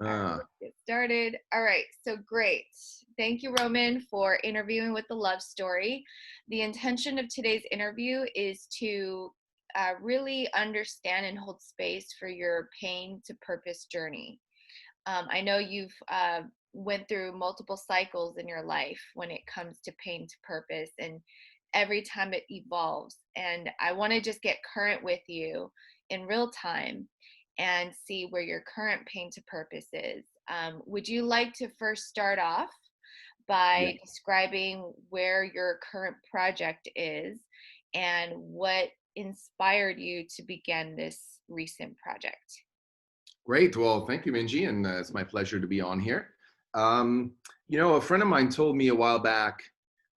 All right, Ah, let's get started. All right, so great. Thank you, Roman, for interviewing with the love story. The intention of today's interview is to really understand and hold space for your pain to purpose journey. I know you've went through multiple cycles in your life when it comes to pain to purpose, and every time it evolves. And I want to just get current with you in real time and see where your current pain to purpose is. Would you like to first start off yeah. by describing where your current project is and what inspired you to begin this recent project? Great. Well, thank you, Minji, and it's my pleasure to be on here. Um, a friend of mine told me a while back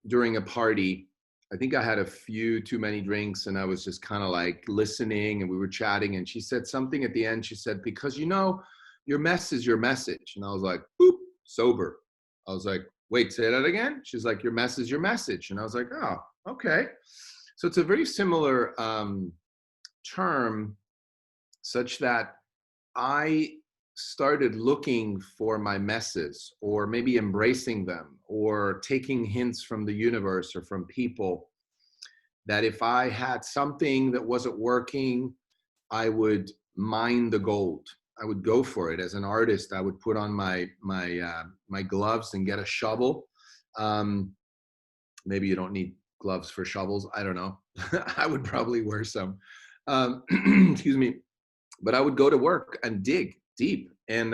during a party. I think I had a few too many drinks, and I was just kind of like listening, and we were chatting. And she said something at the end. She said, "Because your mess is your message." And I was like, "Boop, sober." I was like, "Wait, say that again." She's like, "Your mess is your message," and I was like, "Oh, okay." So it's a very similar term, such that I started looking for my messes, or maybe embracing them, or taking hints from the universe or from people, that if I had something that wasn't working, I would mine the gold. I would go for it. As an artist, I would put on my gloves and get a shovel. Um, Maybe you don't need gloves for shovels. I don't know. I would probably wear some. Excuse me. But I would go to work and dig deep. And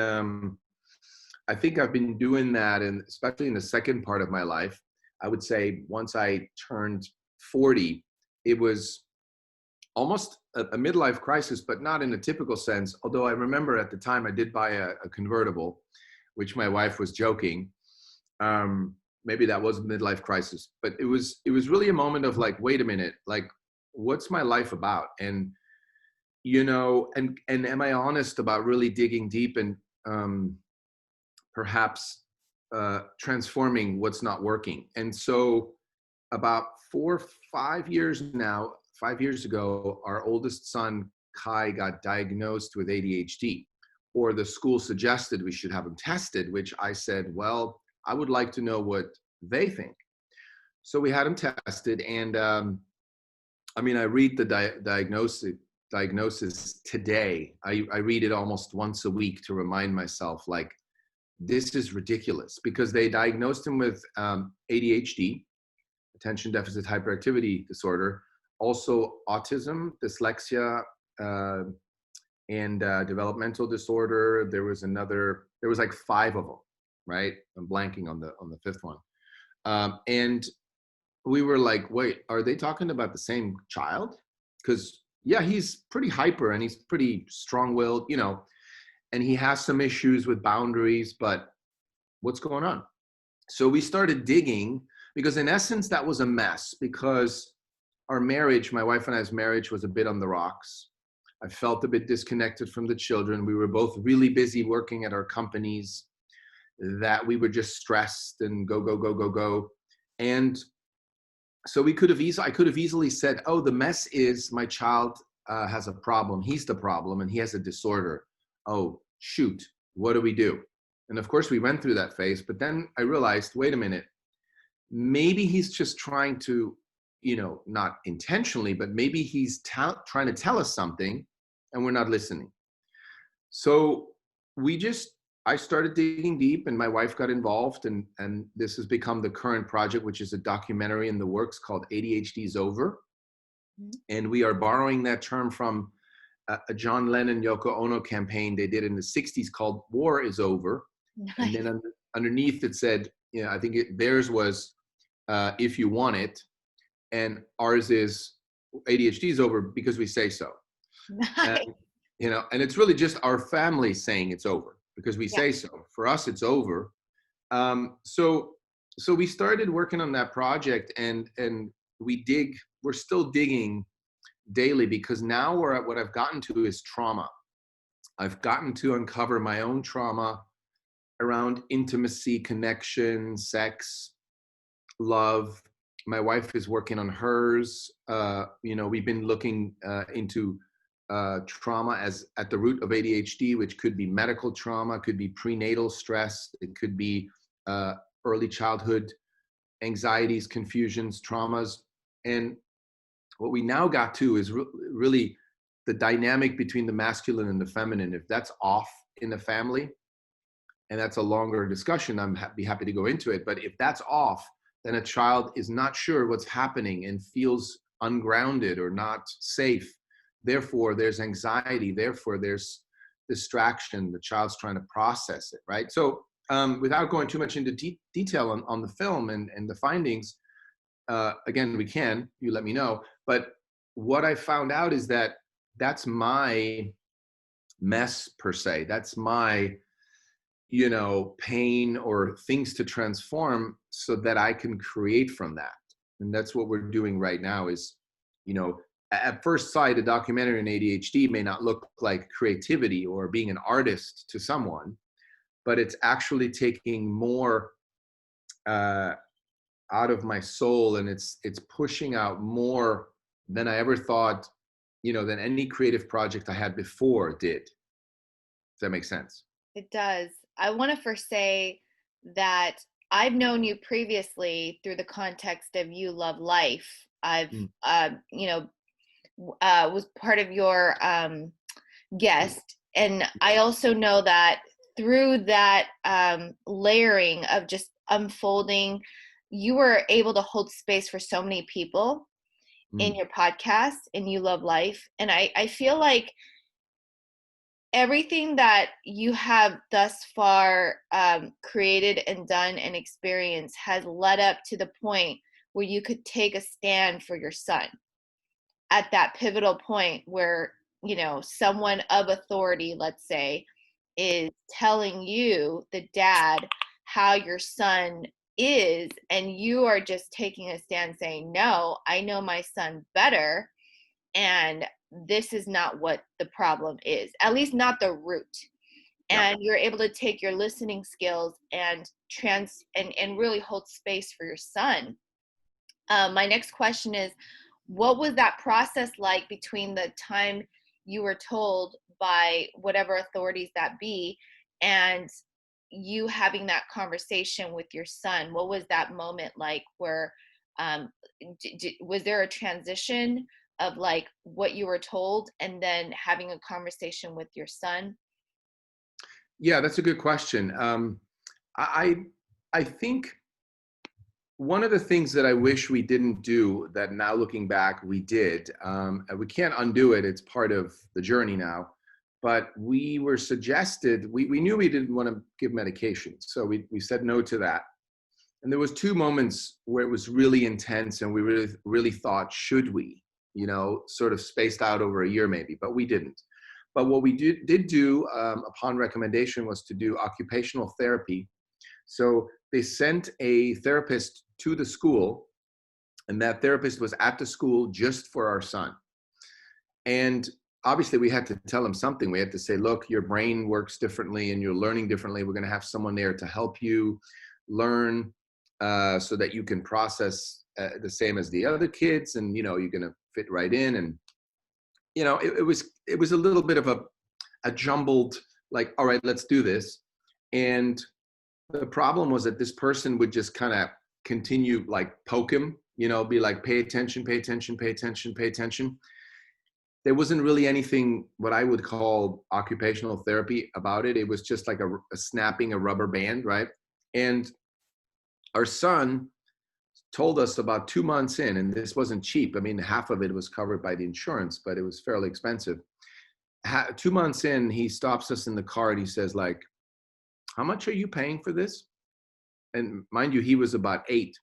I think I've been doing that, and especially in the second part of my life. I would say once I turned 40, it was almost a midlife crisis, but not in a typical sense. Although I remember at the time I did buy a convertible, which my wife was joking. Maybe that was a midlife crisis, but it was really a moment of like, wait a minute, like, what's my life about? And am I honest about really digging deep and perhaps transforming what's not working? And so about 4 5 years now 5 years ago, our oldest son Kai got diagnosed with ADHD, or the school suggested we should have him tested, which I said, well, I would like to know what they think. So we had him tested, and I mean, I read the diagnosis today. I read it almost once a week to remind myself, like, this is ridiculous, because they diagnosed him with ADHD, attention deficit hyperactivity disorder, also autism, dyslexia, uh, and developmental disorder. There was like five of them, right? I'm blanking on the fifth one. And we were like, wait, are they talking about the same child? Because yeah, he's pretty hyper and he's pretty strong-willed, and he has some issues with boundaries, but what's going on? So we started digging, because in essence that was a mess, because our marriage, my wife and I's marriage, was a bit on the rocks. I felt a bit disconnected from the children. We were both really busy working at our companies, that we were just stressed and go, go, go, go, go. And so I could have easily said, oh, the mess is my child has a problem. He's the problem and he has a disorder. Oh, shoot, what do we do? And of course we went through that phase, but then I realized, wait a minute, maybe he's just trying to, not intentionally, but maybe he's trying to tell us something and we're not listening. So we just, I started digging deep, and my wife got involved, and this has become the current project, which is a documentary in the works called ADHD is Over. Mhm. And we are borrowing that term from a John Lennon Yoko Ono campaign they did in the 60s called War is Over. And Nice. then underneath it said, I think theirs was if you want it, and ours is ADHD is over because we say so. And Nice. and it's really just our family saying it's over because we Yeah. say so. For us, it's over. So we started working on that project, and we're still digging daily, because now we're at what I've gotten to is trauma. I've gotten to uncover my own trauma around intimacy, connection, sex, love. My wife is working on hers. We've been looking into trauma as at the root of ADHD, which could be medical trauma, could be prenatal stress, it could be early childhood anxieties, confusions, traumas. And what we now got to is really the dynamic between the masculine and the feminine. If that's off in the family, and that's a longer discussion, be happy to go into it. But if that's off, then a child is not sure what's happening and feels ungrounded or not safe. Therefore, there's anxiety. Therefore, there's distraction. The child's trying to process it, right? So without going too much into detail on the film and the findings, again, we can, you let me know. But what I found out is that that's my mess per se. That's my, pain or things to transform so that I can create from that. And that's what we're doing right now is, at first sight, a documentary on ADHD may not look like creativity or being an artist to someone, but it's actually taking more out of my soul, and it's pushing out more than I ever thought, than any creative project I had before did. Does that make sense? It does. I want to first say that I've known you previously through the context of You.Love.Life. I've, Mm. Was part of your guest. And I also know that through that layering of just unfolding, you were able to hold space for so many people in your podcast, in You.Love.Life. And I feel like everything that you have thus far created and done and experienced has led up to the point where you could take a stand for your son at that pivotal point where, someone of authority, let's say, is telling you, the dad, how your son is, and you are just taking a stand saying, no, I know my son better, and this is not what the problem is, at least not the root. Yeah. And you're able to take your listening skills and really hold space for your son. My next question is, what was that process like between the time you were told by whatever authorities that be and you having that conversation with your son? What was that moment like where was there a transition of like what you were told and then having a conversation with your son? Yeah, that's a good question. I I think one of the things that I wish we didn't do that now looking back, we did, and we can't undo it. It's part of the journey now. But we were suggested, we knew we didn't want to give medication. So we said no to that. And there was 2 moments where it was really intense and we really thought, should we, sort of spaced out over a year maybe, but we didn't. But what we did do upon recommendation was to do occupational therapy. So they sent a therapist to the school, and that therapist was at the school just for our son. And obviously we had to tell him something. We had to say, look, your brain works differently and you're learning differently. We're going to have someone there to help you learn so that you can process the same as the other kids, and you're going to fit right in. And it was a little bit of a jumbled, like, all right, let's do this. And the problem was that this person would just kind of continue, like, poke him, be like, pay attention, pay attention, pay attention, pay attention. There wasn't really anything what I would call occupational therapy about it. It was just like a snapping a rubber band, right? And our son told us about 2 months in, and this wasn't cheap. I mean, half of it was covered by the insurance, but it was fairly expensive. 2 months in, he stops us in the car and he says, like, how much are you paying for this? And mind you, he was about 8.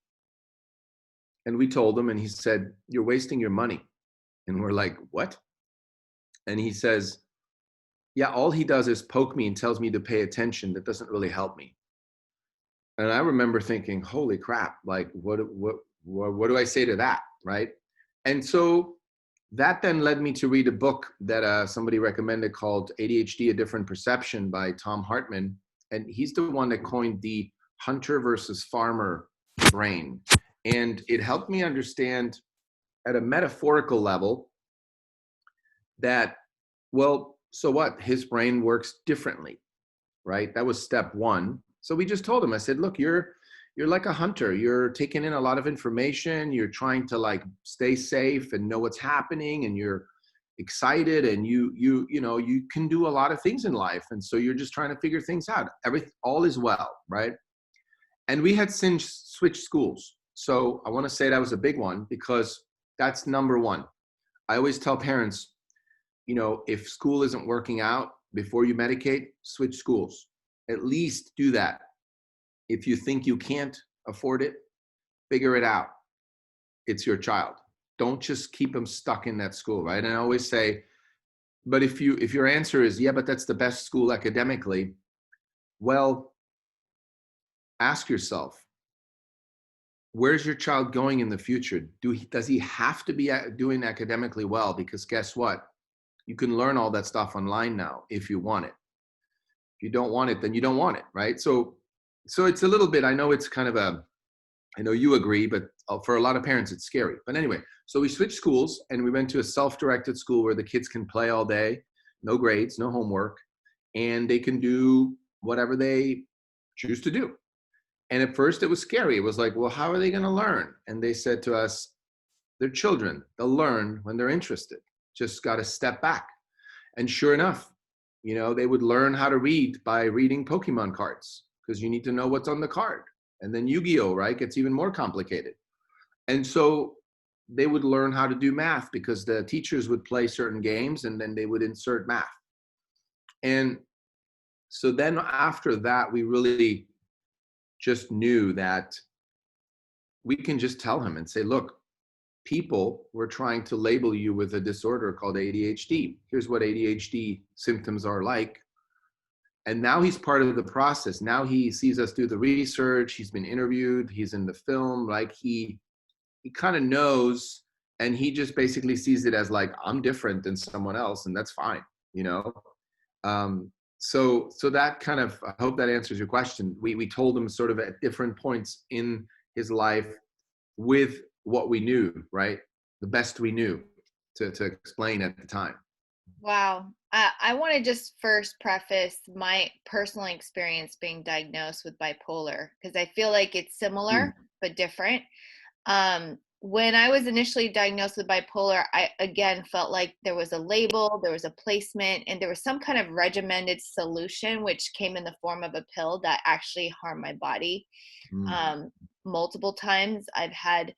And we told him, and he said, you're wasting your money. And we're like, what? And he says, yeah, all he does is poke me and tells me to pay attention. That doesn't really help me. And I remember thinking, holy crap, like, what do I say to that, right? And so that then led me to read a book that somebody recommended called ADHD, A Different Perception by Tom Hartman. And he's the one that coined the hunter versus farmer brain. And it helped me understand at a metaphorical level that Well, so what? His brain works differently, right? That was step one. So we just told him, I said, look, you're like a hunter. You're taking in a lot of information. You're trying to like stay safe and know what's happening, and you're excited, and you can do a lot of things in life. And so you're just trying to figure things out. Everything all is well, right? And we had since switched schools. So I want to say that was a big one because that's number one. I always tell parents, if school isn't working out before you medicate, switch schools. At least do that. If you think you can't afford it, figure it out. It's your child. Don't just keep them stuck in that school, right? And I always say, but if your answer is, yeah, but that's the best school academically, well, ask yourself, where's your child going in the future? Does he have to be doing academically well? Because guess what? You can learn all that stuff online now if you want it. If you don't want it, then you don't want it, right? So it's a little bit, I know it's kind of I know you agree, but for a lot of parents, it's scary. But anyway, so we switched schools and we went to a self-directed school where the kids can play all day, no grades, no homework, and they can do whatever they choose to do. And at first it was scary. It was like, well, how are they going to learn? And they said to us, they're children. They'll learn when they're interested. Just got to step back. And sure enough, they would learn how to read by reading Pokemon cards because you need to know what's on the card. And then Yu-Gi-Oh, right, gets even more complicated. And so they would learn how to do math because the teachers would play certain games and then they would insert math. And so then after that, we really just knew that we can just tell him and say, look, people were trying to label you with a disorder called ADHD. Here's what ADHD symptoms are like. And now he's part of the process. Now he sees us do the research. He's been interviewed. He's in the film. Like he kind of knows, and he just basically sees it as like, I'm different than someone else, and that's fine, you know. So that kind of, I hope that answers your question. We told him sort of at different points in his life with what we knew, right? The best we knew to explain at the time. Wow. I want to just first preface my personal experience being diagnosed with bipolar because I feel like it's Mm. similar but different. When I was initially diagnosed with bipolar, I again felt like there was a label, there was a placement, and there was some kind of regimented solution, which came in the form of a pill that actually harmed my body. Mm. Um, Multiple times, I've had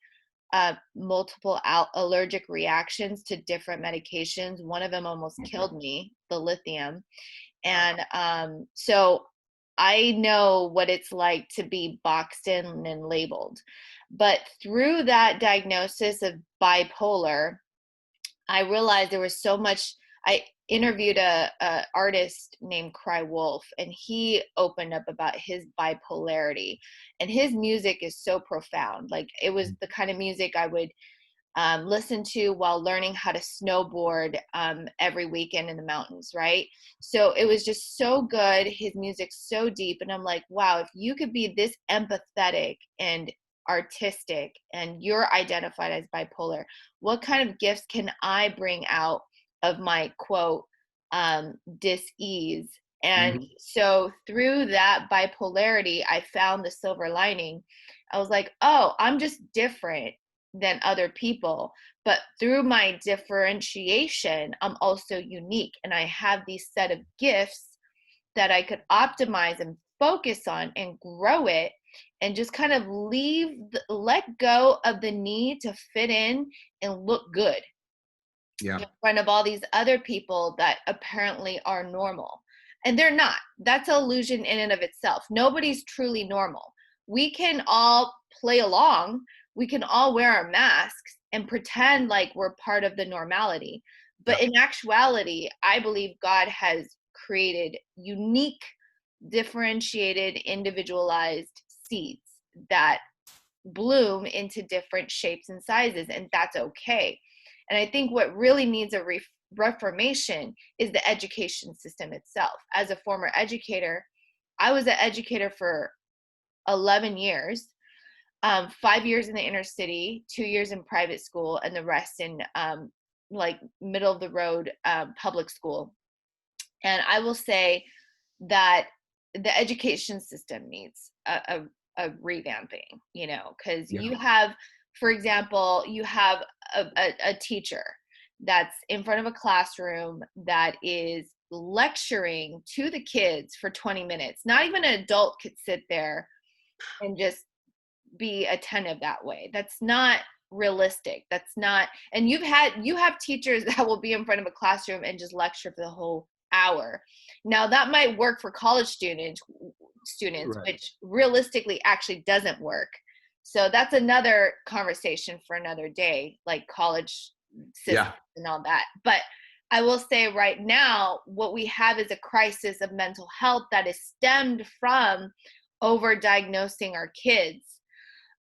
multiple allergic reactions to different medications. One of them almost killed me, the lithium. Wow. And so I know what it's like to be boxed in and labeled. But through that diagnosis of bipolar, I realized there was so much. I interviewed a artist named Cry Wolf, and he opened up about his bipolarity. And his music is so profound. Like it was the kind of music I would listen to while learning how to snowboard every weekend in the mountains, right? So it was just so good. His music's so deep. And I'm like, wow, if you could be this empathetic and artistic and you're identified as bipolar, what kind of gifts can I bring out of my quote, dis-ease? And Mhm. so through that bipolarity, I found the silver lining. I was like, oh, I'm just different than other people. But through my differentiation, I'm also unique. And I have these set of gifts that I could optimize and focus on and grow it and just kind of let go of the need to fit in and look good Yeah. in front of all these other people that apparently are normal. And they're not. That's an illusion in and of itself. Nobody's truly normal. We can all play along, we can all wear our masks and pretend like we're part of the normality. But Yeah. in actuality, I believe God has created unique, differentiated, individualized seeds that bloom into different shapes and sizes, and that's okay. And I think what really needs a reformation is the education system itself. As a former educator, I was an educator for 11 years, 5 years in the inner city, 2 years in private school, and the rest in like middle of the road public school. And I will say that the education system needs a revamping, you know, because Yeah. you have, for example, you have a teacher that's in front of a classroom that is lecturing to the kids for 20 minutes. Not even an adult could sit there and just be attentive that way. That's not realistic. That's not, and you have teachers that will be in front of a classroom and just lecture for the whole hour. Now that might work for college students, Right. which realistically actually doesn't work. So that's another conversation for another day, like college systems Yeah. and all that. But I will say right now, what we have is a crisis of mental health that is stemmed from over-diagnosing our kids.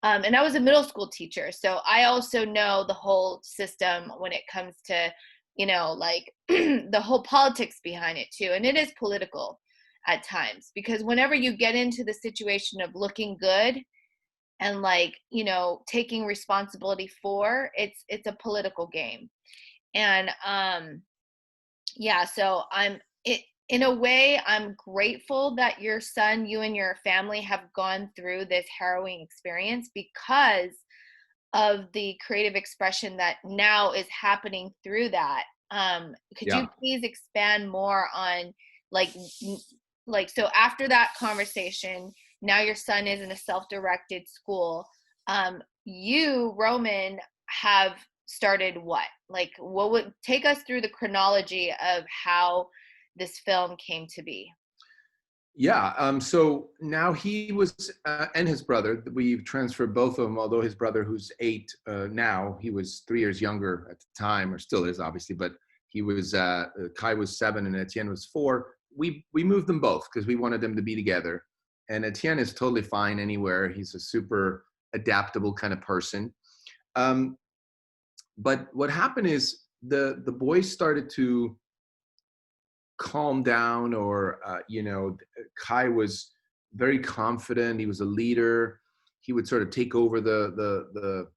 And I was a middle school teacher, so I also know the whole system when it comes to, you know, like the whole politics behind it too. And it is political at times, because whenever you get into the situation of looking good and, like, you know, taking responsibility for, it's a political game. And yeah, so in a way, I'm grateful that you and your family have gone through this harrowing experience, because of the creative expression that now is happening through that. Could you Yeah. please expand more on, like, so after that conversation, now your son is in a self-directed school. You, Roman, have started what? Like, what would take us through the chronology of how this film came to be? Yeah. So now he was, and his brother, we've transferred both of them, although his brother, who's 8 now, he was 3 years younger at the time, or still is, obviously, but he was, Kai was 7 and Etienne was 4. We moved them both because we wanted them to be together. And Etienne is totally fine anywhere. He's a super adaptable kind of person. Um, but what happened is the boys started to calm down, or Kai was very confident. He was a leader. He would sort of take over the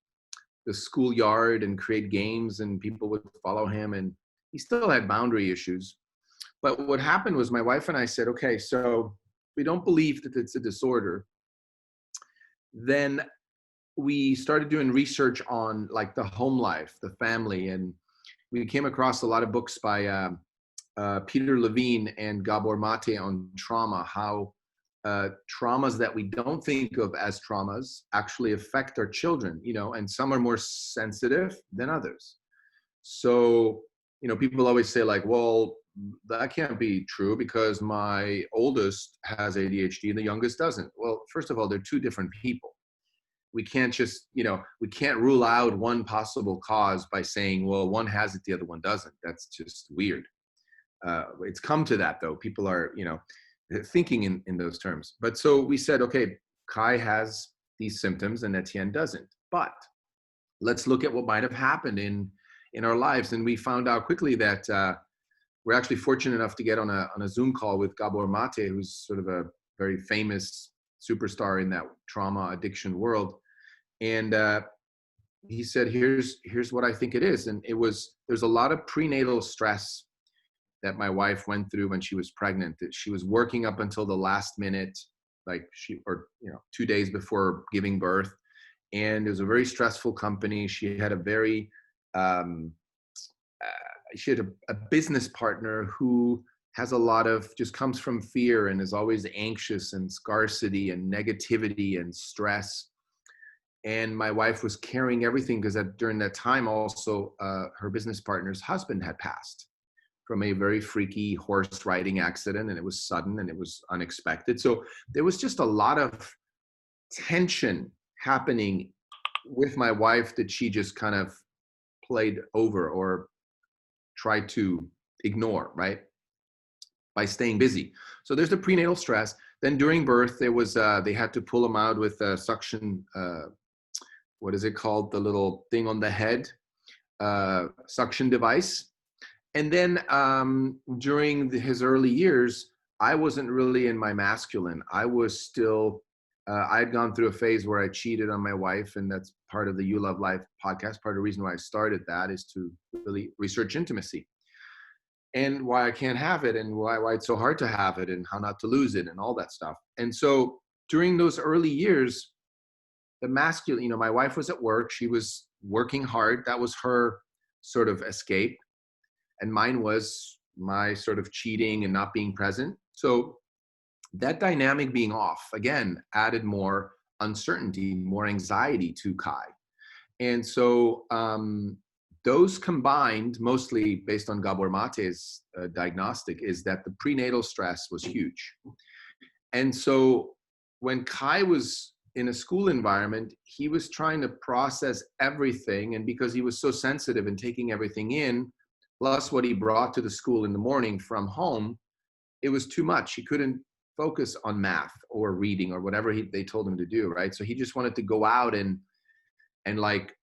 schoolyard and create games, and people would follow him. And he still had boundary issues. But what happened was, my wife and I said, okay, so we don't believe that it's a disorder. Then we started doing research on, like, the home life, the family, and we came across a lot of books by Peter Levine and Gabor Mate on trauma, how traumas that we don't think of as traumas actually affect our children, and some are more sensitive than others. So, people always say, like, well, that can't be true because my oldest has ADHD and the youngest doesn't. Well, first of all, they're two different people. We can't just, we can't rule out one possible cause by saying, well, one has it, the other one doesn't. That's just weird. It's come to that, though. People are, thinking in those terms. But so we said, okay, Kai has these symptoms and Etienne doesn't. But let's look at what might have happened in our lives. And we found out quickly that we're actually fortunate enough to get on a Zoom call with Gabor Mate, who's sort of a very famous superstar in that trauma addiction world. And he said, here's what I think it is. And there's a lot of prenatal stress that my wife went through when she was pregnant. That she was working up until the last minute, like 2 days before giving birth. And it was a very stressful company. She had a business partner who has a lot of, just comes from fear and is always anxious and scarcity and negativity and stress. And my wife was carrying everything because during that time also her business partner's husband had passed from a very freaky horse riding accident, and it was sudden and it was unexpected. So there was just a lot of tension happening with my wife that she just kind of played over or tried to ignore, right, by staying busy. So there's the prenatal stress. Then during birth, there was they had to pull him out with a suction, what is it called, the little thing on the head, suction device. And then during his early years, I wasn't really in my masculine. I was still I had gone through a phase where I cheated on my wife, and that's part of the You.Love.Life podcast. Part of the reason why I started that is to really research intimacy and why I can't have it, and why it's so hard to have it, and how not to lose it, and all that stuff. And so during those early years, the masculine, my wife was at work. She was working hard. That was her sort of escape. And mine was my sort of cheating and not being present. So that dynamic being off, again, added more uncertainty, more anxiety to Kai. And so those combined, mostly based on Gabor Mate's diagnostic, is that the prenatal stress was huge. And so when Kai was in a school environment, he was trying to process everything. And because he was so sensitive and taking everything in, plus what he brought to the school in the morning from home, it was too much. He couldn't focus on math or reading or whatever they told him to do, right? So he just wanted to go out and like,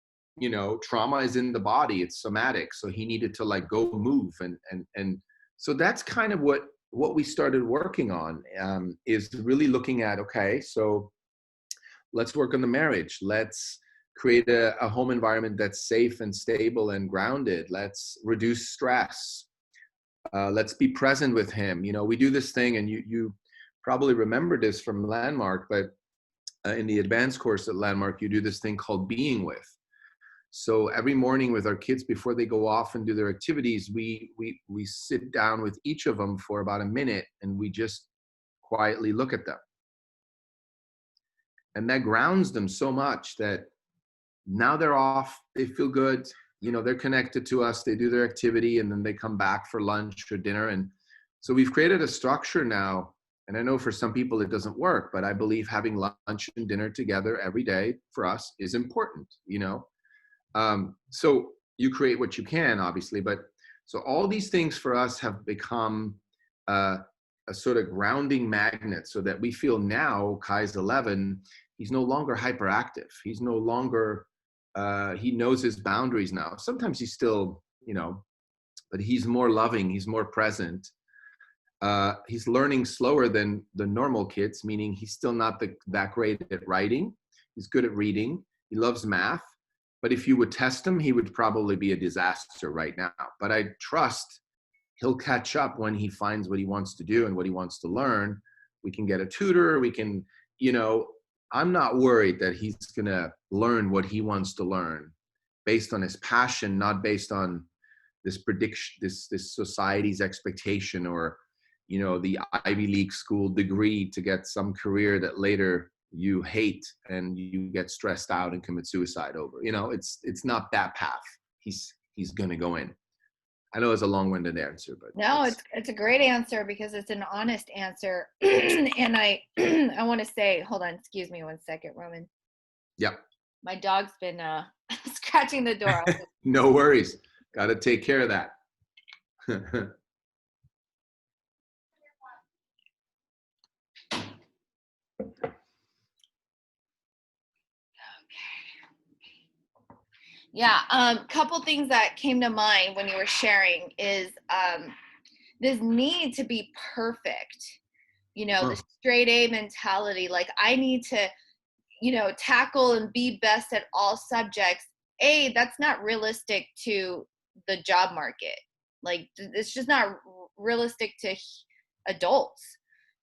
trauma is in the body, it's somatic. So he needed to like go move. And so that's kind of what we started working on, is really looking at, okay, so let's work on the marriage. Let's create a home environment that's safe and stable and grounded. Let's reduce stress. Let's be present with him. We do this thing, and you probably remember this from Landmark, but in the advanced course at Landmark, you do this thing called being with. So every morning with our kids, before they go off and do their activities, we sit down with each of them for about a minute, and we just quietly look at them. And that grounds them so much that now they're off, they feel good, they're connected to us, they do their activity, and then they come back for lunch or dinner. And so we've created a structure now. And I know for some people it doesn't work, but I believe having lunch and dinner together every day for us is important, So you create what you can, obviously, but so all these things for us have become a sort of grounding magnet, so that we feel now Kai's 11, he's no longer hyperactive. He's no longer, he knows his boundaries now. Sometimes he's still, but he's more loving, he's more present. He's learning slower than the normal kids, meaning he's still not that great at writing. He's good at reading. He loves math. But if you would test him, he would probably be a disaster right now. But I trust he'll catch up when he finds what he wants to do and what he wants to learn. We can get a tutor. We can, I'm not worried that he's going to learn what he wants to learn based on his passion, not based on this prediction, this society's expectation, or, the Ivy League school degree to get some career that later you hate and you get stressed out and commit suicide over. It's not that path he's going to go in. I know it's a long-winded answer, but no, it's a great answer, because it's an honest answer. And I want to say, hold on, excuse me 1 second, Roman. Yep. My dog's been scratching the door. No worries. Got to take care of that. Yeah, couple things that came to mind when you were sharing is this need to be perfect, the straight A mentality. Like, I need to, tackle and be best at all subjects. That's not realistic to the job market. Like, it's just not realistic to adults.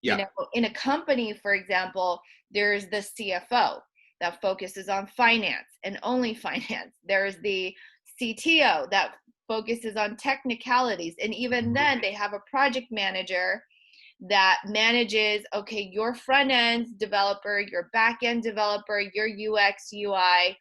Yeah. In a company, for example, there's the CFO that focuses on finance and only finance. There's the CTO that focuses on technicalities. And even then, they have a project manager that manages, okay, your front end developer, your back end developer, your UX, UI.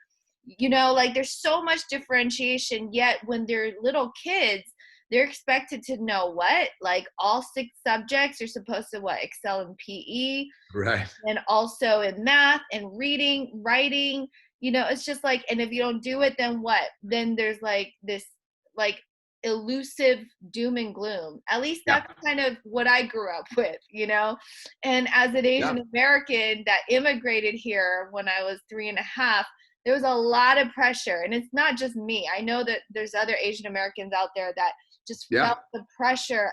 Like, there's so much differentiation, yet when they're little kids, they're expected to know like all 6 subjects. You're supposed to excel in PE, right, and also in math and reading, writing. It's just like, and if you don't do it, then what? Then there's like this like elusive doom and gloom. At least that's kind of what I grew up with, And as an Asian American that immigrated here when I was 3.5, there was a lot of pressure. And it's not just me. I know that there's other Asian Americans out there that just felt the pressure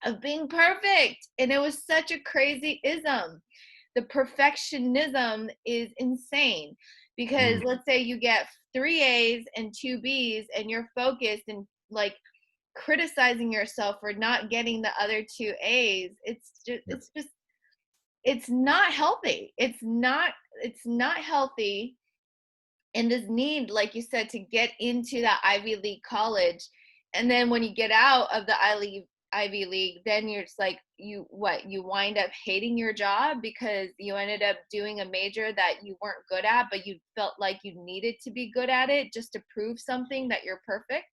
of being perfect. And it was such a crazy ism. the perfectionism is insane, because Mm, let's say you get 3 A's and 2 B's and you're focused and like criticizing yourself for not getting the other 2 A's. yeah. It's not healthy. It's not healthy. And this need, like you said, to get into that Ivy League college. And then when you get out of the Ivy League, then you're just like, you wind up hating your job because you ended up doing a major that you weren't good at, but you felt like you needed to be good at it just to prove something that you're perfect.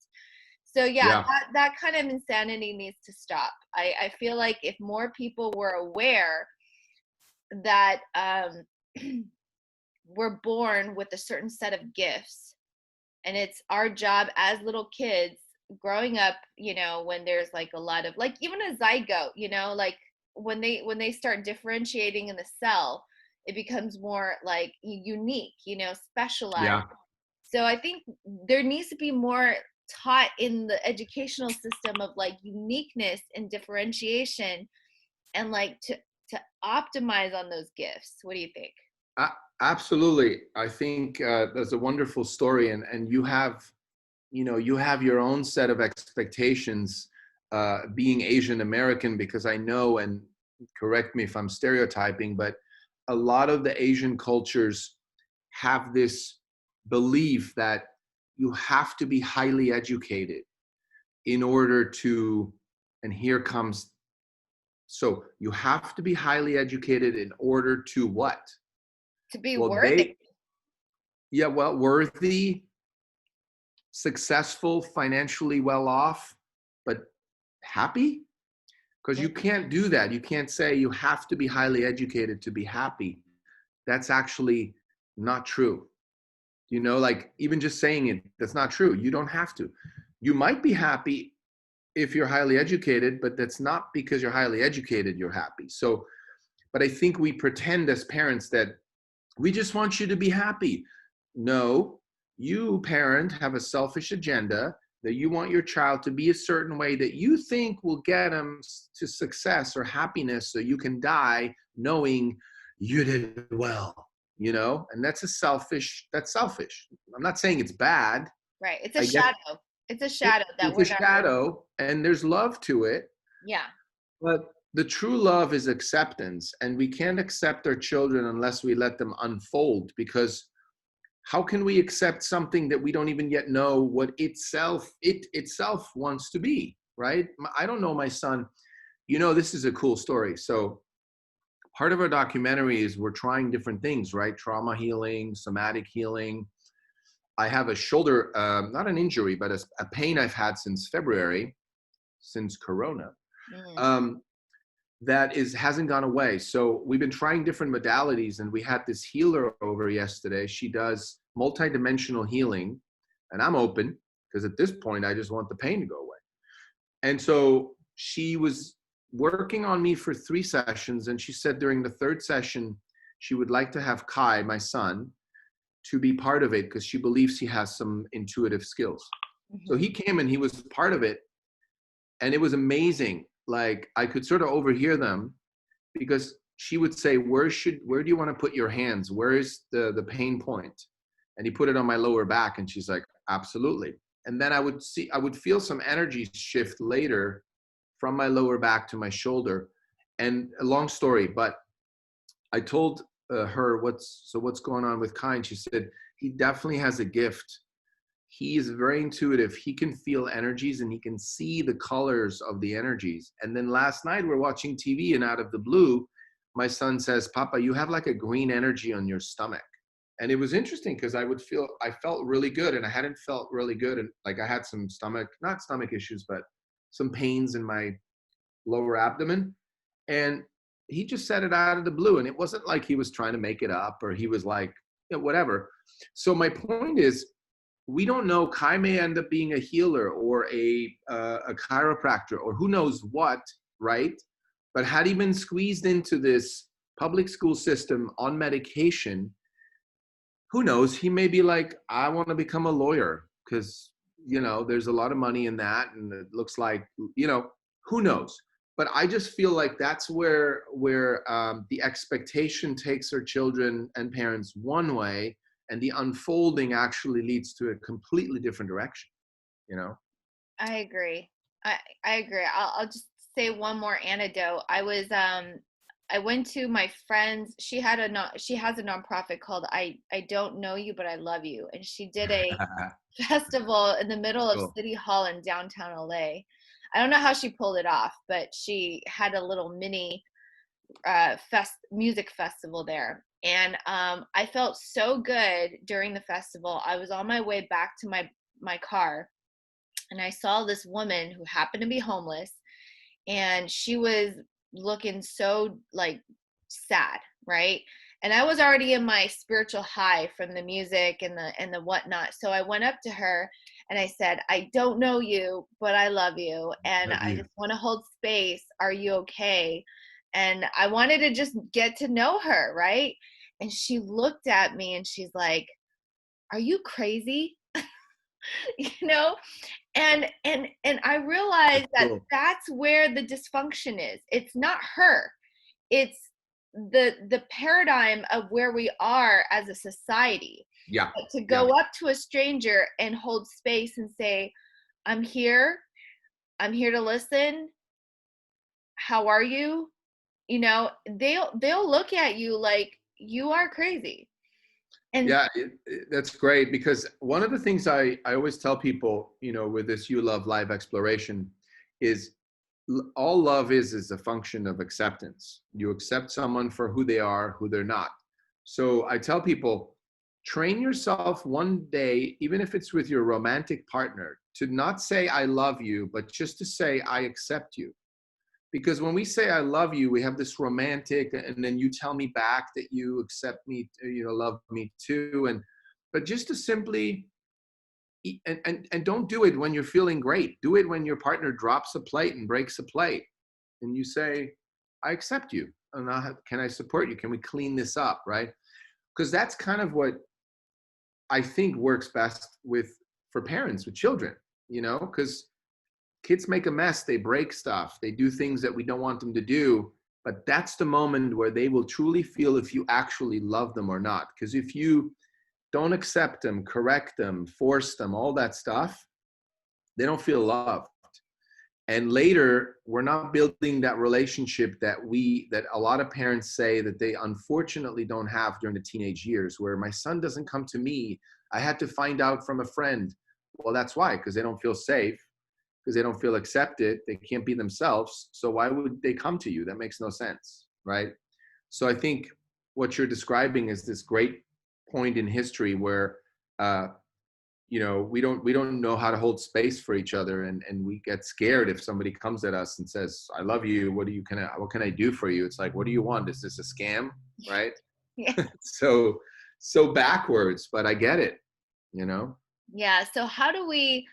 So yeah, Yeah. that kind of insanity needs to stop. I feel like if more people were aware that we're born with a certain set of gifts, and it's our job as little kids growing up, when there's like a lot of, like, even a zygote, like when they start differentiating in the cell, it becomes more like unique, specialized. Yeah. So I think there needs to be more taught in the educational system of like uniqueness and differentiation, and like to optimize on those gifts. What do you think? A- Absolutely. I think that's a wonderful story, and you have your own set of expectations, being Asian American, because I know, and correct me if I'm stereotyping, but a lot of the Asian cultures have this belief that you have to be highly educated in order to, and here comes, so you have to be highly educated in order to what? To be Well, worthy. yeah, well, worthy, successful, financially well off, but happy? Because you can't do that. You can't say you have to be highly educated to be happy. That's actually not true. Like, even just saying it, that's not true. You don't have to. You might be happy if you're highly educated, but that's not because you're highly educated you're happy. So, but I think we pretend as parents that we just want you to be happy. No, you, parent, have a selfish agenda that you want your child to be a certain way that you think will get them to success or happiness, so you can die knowing you did well, and that's selfish. I'm not saying it's bad. Right. It's a I get shadow. It's a shadow that it's a we're not. shadow and there's love to it, Yeah. but the true love is acceptance, and we can't accept our children unless we let them unfold, because how can we accept something that we don't even yet know what it itself wants to be, right? I don't know my son. This is a cool story. So part of our documentary is we're trying different things, right? Trauma healing, somatic healing. I have a shoulder, not an injury, but a pain I've had since February, since Corona. Mm. Um, that hasn't gone away. So we've been trying different modalities, and we had this healer over yesterday. She does multidimensional healing, and I'm open because at this point I just want the pain to go away. And so she was working on me for 3 sessions, and she said during the third session she would like to have Kai, my son, to be part of it because she believes he has some intuitive skills. So Mhm. he came and he was part of it, and it was amazing. Like, I could sort of overhear them, because she would say, where do you want to put your hands? Where is the pain point? And he put it on my lower back, and she's like, absolutely. And then I would feel some energy shift later from my lower back to my shoulder. And a long story, but I told her what's going on with Kai. She said, he definitely has a gift. He is very intuitive. He can feel energies and he can see the colors of the energies. And then last night we're watching TV, and out of the blue, my son says, Papa, you have like a green energy on your stomach. And it was interesting because I felt really good, and I hadn't felt really good. And like, I had some not stomach issues, but some pains in my lower abdomen. And he just said it out of the blue. And it wasn't like he was trying to make it up, or he was like, whatever. So my point is, we don't know. Kai may end up being a healer or a chiropractor or who knows what, right? But had he been squeezed into this public school system on medication, who knows? He may be like, I want to become a lawyer because there's a lot of money in that, and it looks like, who knows? but I just feel like that's where the expectation takes our children and parents one way, and the unfolding actually leads to a completely different direction. You know? I agree. I agree. I'll just say one more anecdote. I went to my friend's, she has a nonprofit called I Don't Know You But I Love You, and she did a festival in the middle of Cool. City Hall in downtown LA. I don't know how she pulled it off, but she had a little mini music festival there. And I felt so good during the festival. I was on my way back to my car, and I saw this woman who happened to be homeless, and she was looking so like sad, right? And I was already in my spiritual high from the music and the whatnot. So I went up to her and I said, I don't know you, but I love you. And Love I you. just want to hold space. Are you okay? And I wanted to just get to know her, right? And she looked at me and she's like, are you crazy? you know and I That's realized that cool. that's where the dysfunction is. It's not her, it's the paradigm of where we are as a society. Yeah. But to Yeah. go up to a stranger and hold space and say, i'm here I'm here to listen. How are you? They'll look at you like you are crazy. And Yeah, that's great, because one of the things I always tell people, with this You Love Life exploration is all love is a function of acceptance. You accept someone for who they are, who they're not. So I tell people, train yourself one day, even if it's with your romantic partner, to not say I love you, but just to say I accept you. Because when we say I love you, we have this romantic, and then you tell me back that you accept me, love me too. But just to simply, and don't do it when you're feeling great. Do it when your partner drops a plate and breaks a plate, and you say, I accept you, and can I support you? Can we clean this up? Right? Because that's kind of what I think works best for parents with children, because kids make a mess, they break stuff, they do things that we don't want them to do. But that's the moment where they will truly feel if you actually love them or not. Because if you don't accept them, correct them, force them, all that stuff, they don't feel loved. And later, we're not building that relationship that a lot of parents say that they unfortunately don't have during the teenage years, where my son doesn't come to me, I had to find out from a friend. Well, that's why, because they don't feel safe, because they don't feel accepted, they can't be themselves. So why would they come to you? That makes no sense, right? So I think what you're describing is this great point in history where we don't know how to hold space for each other, and we get scared if somebody comes at us and says, I love you, what can I do for you? It's like, what do you want? Is this a scam? Right? yeah. So backwards, but I get it, you know? Yeah. So how do we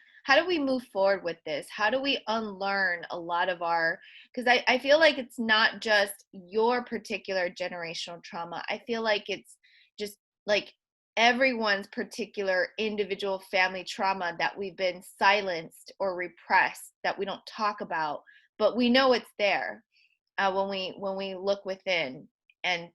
move forward with this? How do we unlearn a lot of our, because I feel like it's not just your particular generational trauma. I feel like it's just like everyone's particular individual family trauma that we've been silenced or repressed, that we don't talk about, but we know it's there when we look within. And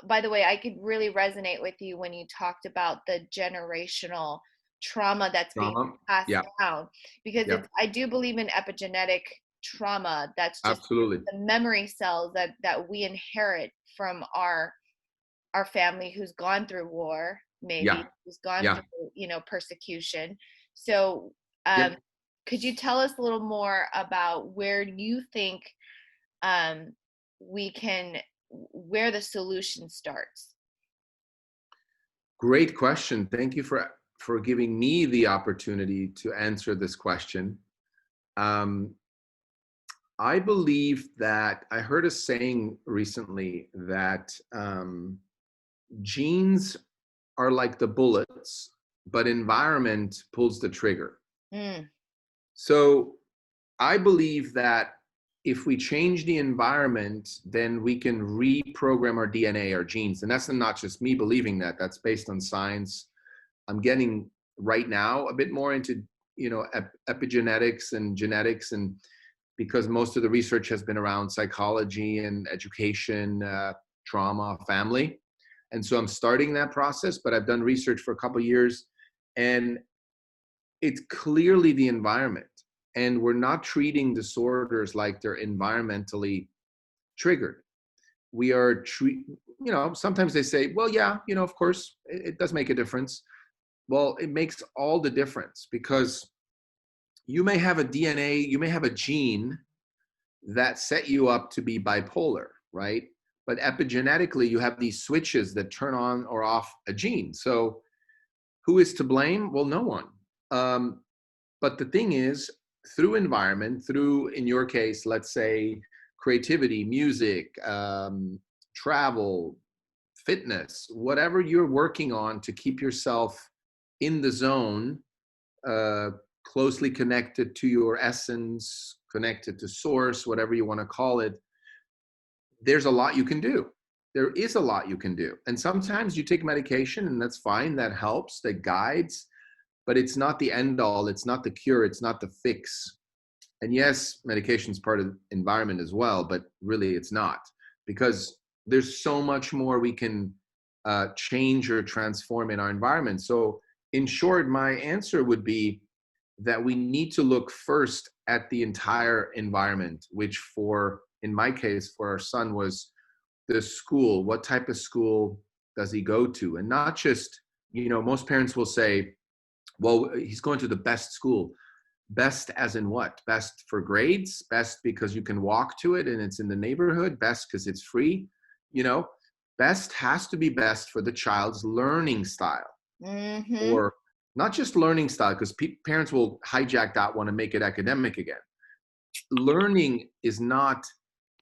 by the way, I could really resonate with you when you talked about the generational trauma that's being Trauma. passed Yeah. down, because Yeah. I do believe in epigenetic trauma. That's just Absolutely. the memory cells that we inherit from our family who's gone through war, maybe Yeah. who's gone Yeah. through persecution. So um, Yep. could you tell us a little more about where you think um, we can where the solution starts? Great question. Thank you for giving me the opportunity to answer this question. Um, I believe that I heard a saying recently that genes are like the bullets, but environment pulls the trigger. Mm, So I believe that if we change the environment, then we can reprogram our DNA, our genes. And that's not just me believing that, that's based on science. I'm getting right now a bit more into, epigenetics and genetics, and because most of the research has been around psychology and education, trauma, family. And so I'm starting that process, but I've done research for a couple of years, and it's clearly the environment. And we're not treating disorders like they're environmentally triggered. We are sometimes they say, well, yeah, of course, it does make a difference. Well, it makes all the difference, because you may have a DNA, you may have a gene that set you up to be bipolar, right? But epigenetically, you have these switches that turn on or off a gene. So who is to blame? Well, no one. But the thing is, through environment, through, in your case, let's say creativity, music, travel, fitness, whatever you're working on to keep yourself in the zone, uh, closely connected to your essence, connected to source, whatever you want to call it, there's a lot you can do. There is a lot you can do. And sometimes you take medication, and that's fine. That helps, that guides, but it's not the end all. It's not the cure. It's not the fix. And yes, medication is part of the environment as well, but really it's not, because there's so much more we can change or transform in our environment. So in short, my answer would be that we need to look first at the entire environment, which in my case, for our son, was the school. What type of school does he go to? And not just, most parents will say, well, he's going to the best school. Best as in what? Best for grades? Best because you can walk to it and it's in the neighborhood? Best because it's free? Best has to be best for the child's learning style. Mm-hmm. Or not just learning style, because parents will hijack that one and make it academic again. Learning is not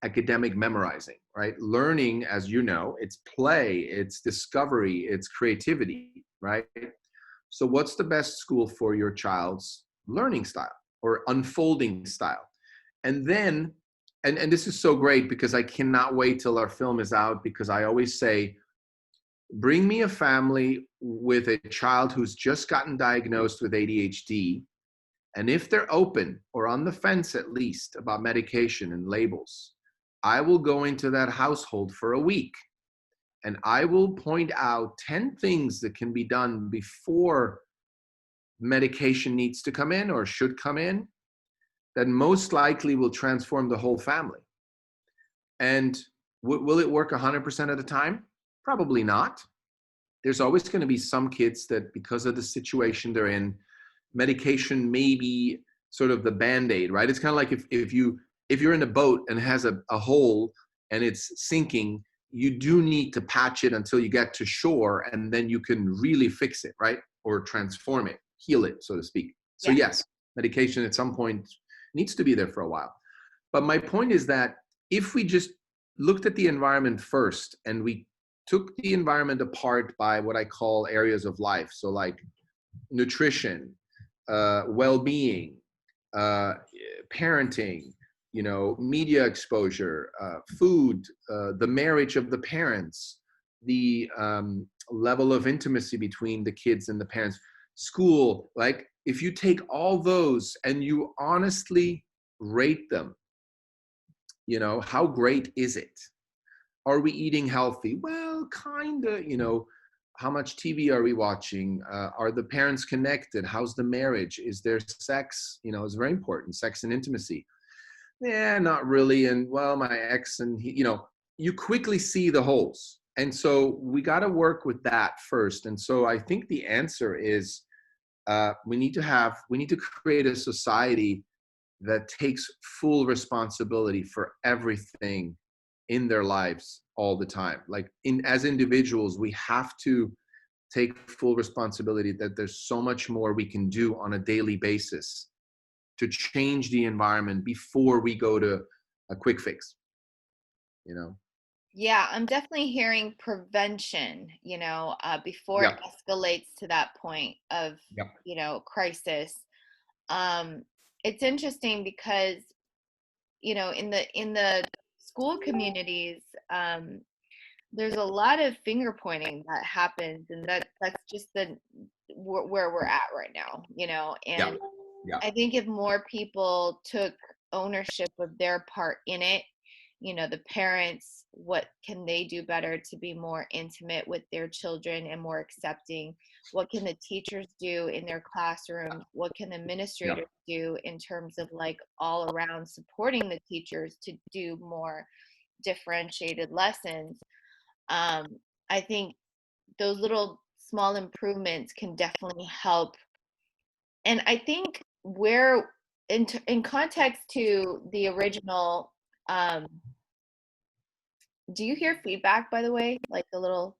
academic memorizing, right? Learning, as you know, it's play, it's discovery, it's creativity, right? So what's the best school for your child's learning style or unfolding style? And then, and this is so great, because I cannot wait till our film is out, because I always say, bring me a family with a child who's just gotten diagnosed with ADHD. And if they're open or on the fence, at least, about medication and labels, I will go into that household for a week, and I will point out 10 things that can be done before medication needs to come in or should come in, that most likely will transform the whole family. And will it work 100% of the time? Probably not. There's always going to be some kids that, because of the situation they're in, medication may be sort of the Band-Aid, right? It's kind of like if you're in a boat and it has a hole and it's sinking, you do need to patch it until you get to shore, and then you can really fix it, right? Or transform it, heal it, so to speak. So Yeah. yes, medication at some point needs to be there for a while. But my point is that if we just looked at the environment first, and we took the environment apart by what I call areas of life, so like nutrition, well-being, parenting, media exposure, food, the marriage of the parents, the level of intimacy between the kids and the parents, school. Like, if you take all those and you honestly rate them, how great is it? Are we eating healthy? Well, kind of, how much TV are we watching? Are the parents connected? How's the marriage? Is there sex? It's very important, sex and intimacy. Yeah, not really. And well, my ex and he, you quickly see the holes. And so we got to work with that first. And so I think the answer is we need to create a society that takes full responsibility for everything in their lives all the time. Like, as individuals, we have to take full responsibility that there's so much more we can do on a daily basis to change the environment before we go to a quick fix, Yeah, I'm definitely hearing prevention, before it Yeah. escalates to that point of, Yeah. crisis. Um, it's interesting because, in the school communities, there's a lot of finger pointing that happens, and that's just where we're at right now, Yeah. and Yeah. I think if more people took ownership of their part in it. You know, the parents, what can they do better to be more intimate with their children and more accepting? What can the teachers do in their classrooms? What can the Yeah. administrators do in terms of like all around supporting the teachers to do more differentiated lessons? I think those little small improvements can definitely help. And I think where in context to the original, um, do you hear feedback, by the way? Like the little,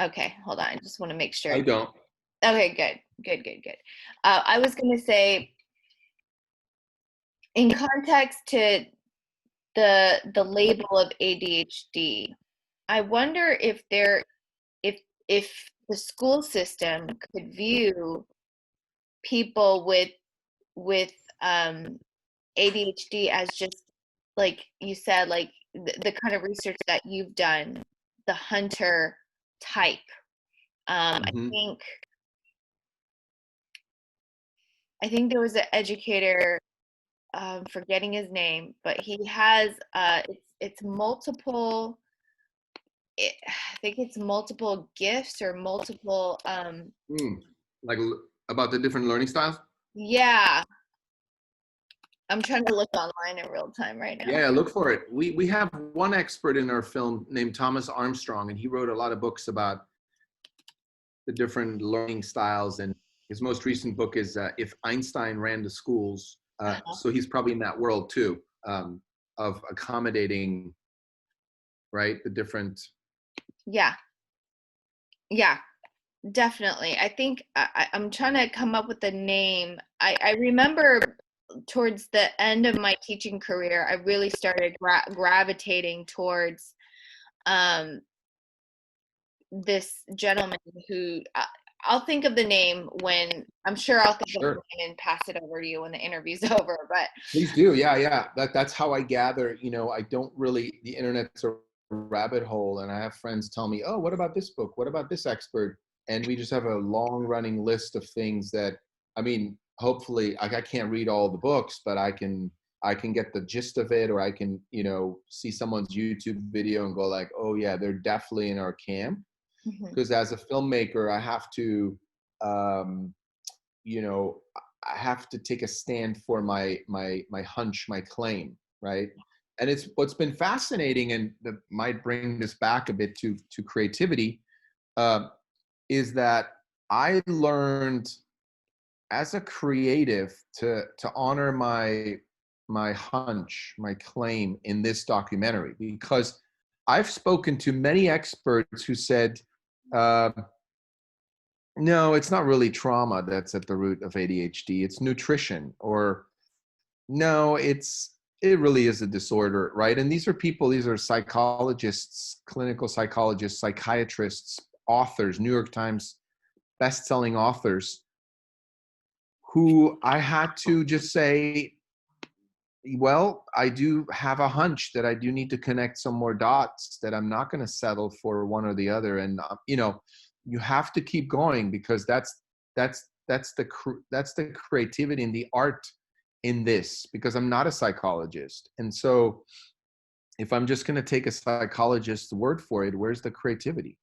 okay, hold on. I just want to make sure. I don't. Okay, good, good, good, good. I was going to say, in context to the label of ADHD, I wonder if if the school system could view people with um, ADHD as just like you said, like the kind of research that you've done, the hunter type. I Hmm. think there was an educator, forgetting his name, but he has it's multiple. I think it's multiple gifts or multiple. Mm. Like about the different learning styles. Yeah, I'm trying to look online in real time right now. Yeah, look for it. We have one expert in our film named Thomas Armstrong, and he wrote a lot of books about the different learning styles. And his most recent book is If Einstein Ran the Schools. Uh-huh. So he's probably in that world too, of accommodating, right, the different. Yeah, yeah, definitely. I think I'm trying to come up with a name. I remember towards the end of my teaching career, I really started gravitating towards um, this gentleman who I'll think of the name when I'm sure I'll think of the Sure. name and pass it over to you when the interview's over. But Please do. Yeah, yeah. That's how I gather. I don't really, the internet's a rabbit hole, and I have friends tell me, oh, what about this book? What about this expert? And we just have a long running list of things that, I mean, hopefully, I can't read all the books, but I can get the gist of it, or I can, see someone's YouTube video and go like, oh yeah, they're definitely in our camp. mhm. Because as a filmmaker, I have to, um, you know I have to take a stand for my hunch, my claim, right? And it's what's been fascinating, and that might bring this back a bit to creativity, uh, is that I learned as a creative to honor my hunch, my claim in this documentary, because I've spoken to many experts who said, uh, no, it's not really trauma that's at the root of ADHD. It's nutrition, or no, it really is a disorder, right? And these are psychologists, clinical psychologists, psychiatrists, authors, New York Times best-selling authors, who I had to just say, well, I do have a hunch that I do need to connect some more dots, that I'm not going to settle for one or the other. And you have to keep going, because that's the creativity and the art in this, because I'm not a psychologist. And so if I'm just going to take a psychologist's word for it, where's the creativity?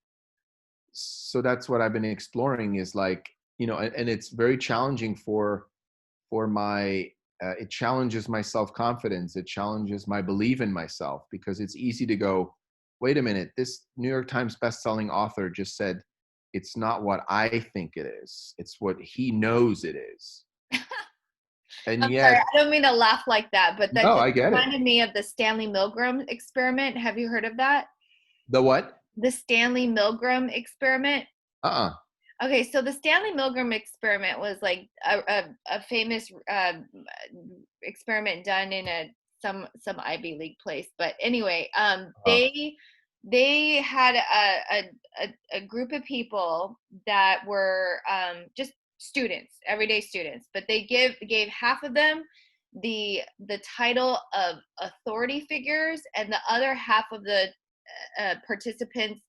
So that's what I've been exploring, is like, and it's very challenging for my it challenges my self-confidence, it challenges my belief in myself, because it's easy to go, wait a minute, this New York Times best-selling author just said it's not what I think it is, it's what he knows it is. And I'm sorry, yet, I don't mean to laugh like that, but that no, just I get it. reminded me of the Stanley Milgram experiment. Have you heard of that? The what? The Stanley Milgram experiment. Uh-uh. Okay, so the Stanley Milgram experiment was like a famous experiment done in some Ivy League place. But anyway, Uh, they had a group of people that were just students, everyday students, but they gave half of them the title of authority figures, and the other half of the participants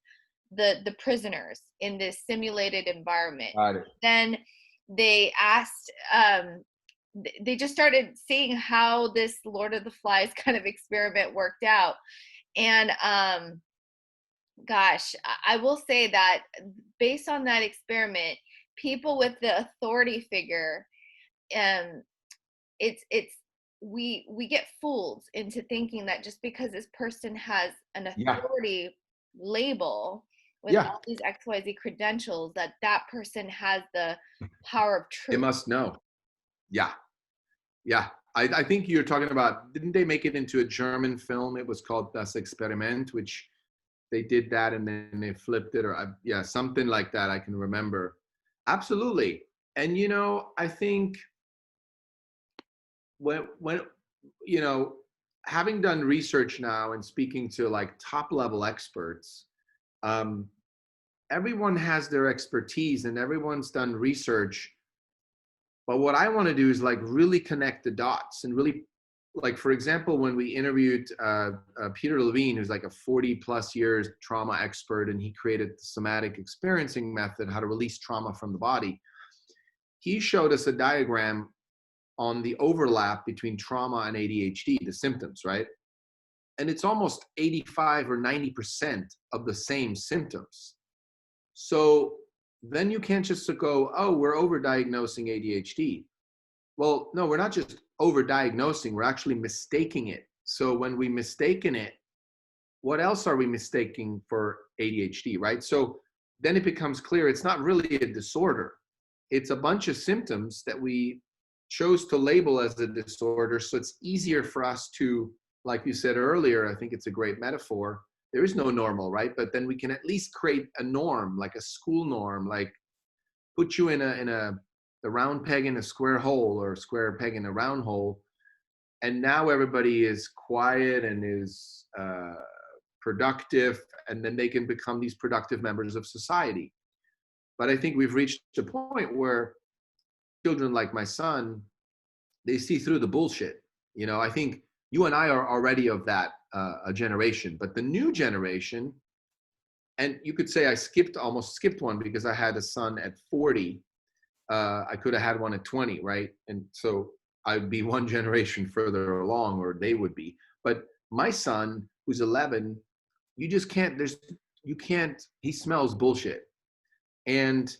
the prisoners in this simulated environment. got it. Then they asked they just started seeing how this Lord of the Flies kind of experiment worked out. And gosh, I will say that based on that experiment, people with the authority figure, um, it's we get fooled into thinking that just because this person has an Yeah. authority label with Yeah. all these XYZ credentials, that that person has the power of It truth. must know. Yeah. Yeah. I think you're talking about, didn't they make it into a German film? It was called Das Experiment, which they did that and then they flipped it, or yeah, something like that. I can remember. Absolutely. And, I think when, you know, having done research now and speaking to like top level experts, um, everyone has their expertise and everyone's done research. But what I want to do is like really connect the dots and really, like, for example, when we interviewed Peter Levine, who's like a 40 plus years trauma expert, and he created the somatic experiencing method, how to release trauma from the body. He showed us a diagram on the overlap between trauma and ADHD, the symptoms, right? And it's almost 85 or 90% of the same symptoms. So then you can't just go, oh, we're overdiagnosing ADHD. Well, no, we're not just overdiagnosing, we're actually mistaking it. So when we mistaken it, what else are we mistaking for ADHD, right? So then it becomes clear it's not really a disorder. It's a bunch of symptoms that we chose to label as a disorder. So it's easier for us to, like you said earlier, I think it's a great metaphor. There is no normal, right? But then we can at least create a norm, like a school norm, like put you in a the round peg in a square hole, or a square peg in a round hole. And now everybody is quiet and is productive, and then they can become these productive members of society. But I think we've reached a point where children like my son, they see through the bullshit. I think you and I are already of that a generation, but the new generation, and you could say I almost skipped one because I had a son at 40. I could have had one at 20, right? And so I'd be one generation further along, or they would be. But my son, who's 11, you just can't, he smells bullshit. And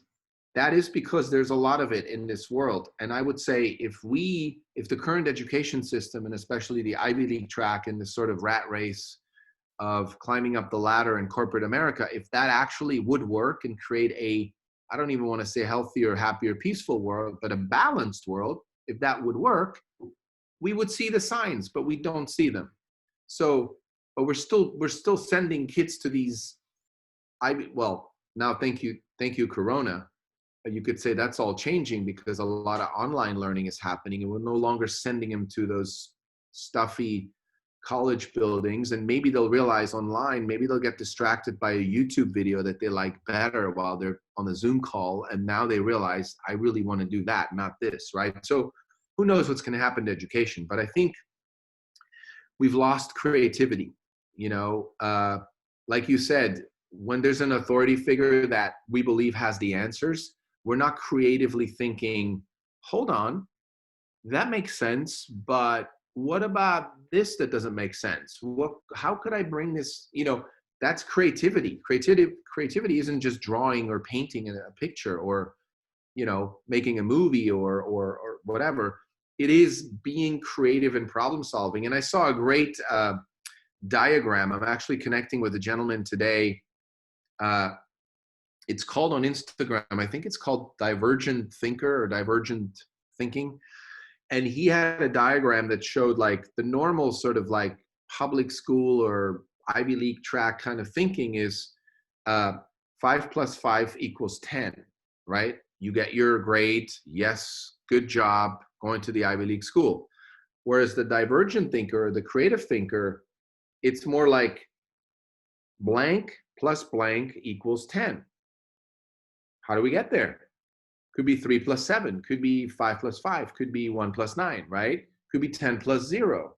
that is because there's a lot of it in this world. And I would say if the current education system, and especially the Ivy League track and this sort of rat race of climbing up the ladder in corporate America, if that actually would work and create I don't even want to say healthier, happier, peaceful world, but a balanced world, if that would work, we would see the signs, but we don't see them. So, but we're still sending kids to these, well, now thank you, Corona. You could say that's all changing because a lot of online learning is happening, and we're no longer sending them to those stuffy college buildings. And maybe they'll realize online, maybe they'll get distracted by a YouTube video that they like better while they're on a Zoom call. And now they realize, I really want to do that, not this, right? So who knows what's going to happen to education? But I think we've lost creativity. Like you said, when there's an authority figure that we believe has the answers, we're not creatively thinking, hold on, that makes sense, but what about this that doesn't make sense? How could I bring this? That's creativity. Creativity isn't just drawing or painting a picture, or making a movie, or whatever. It is being creative and problem solving. And I saw a great diagram. I'm actually connecting with a gentleman today. It's called on Instagram, I think it's called Divergent Thinker or Divergent Thinking. And he had a diagram that showed like the normal sort of like public school or Ivy League track kind of thinking is 5 plus 5 equals 10, right? You get your grade, yes, good job going to the Ivy League school. Whereas the divergent thinker, or the creative thinker, it's more like blank plus blank equals 10. How do we get there? Could be 3 plus 7, could be 5 plus 5, could be 1 plus 9, right? Could be 10 plus 0,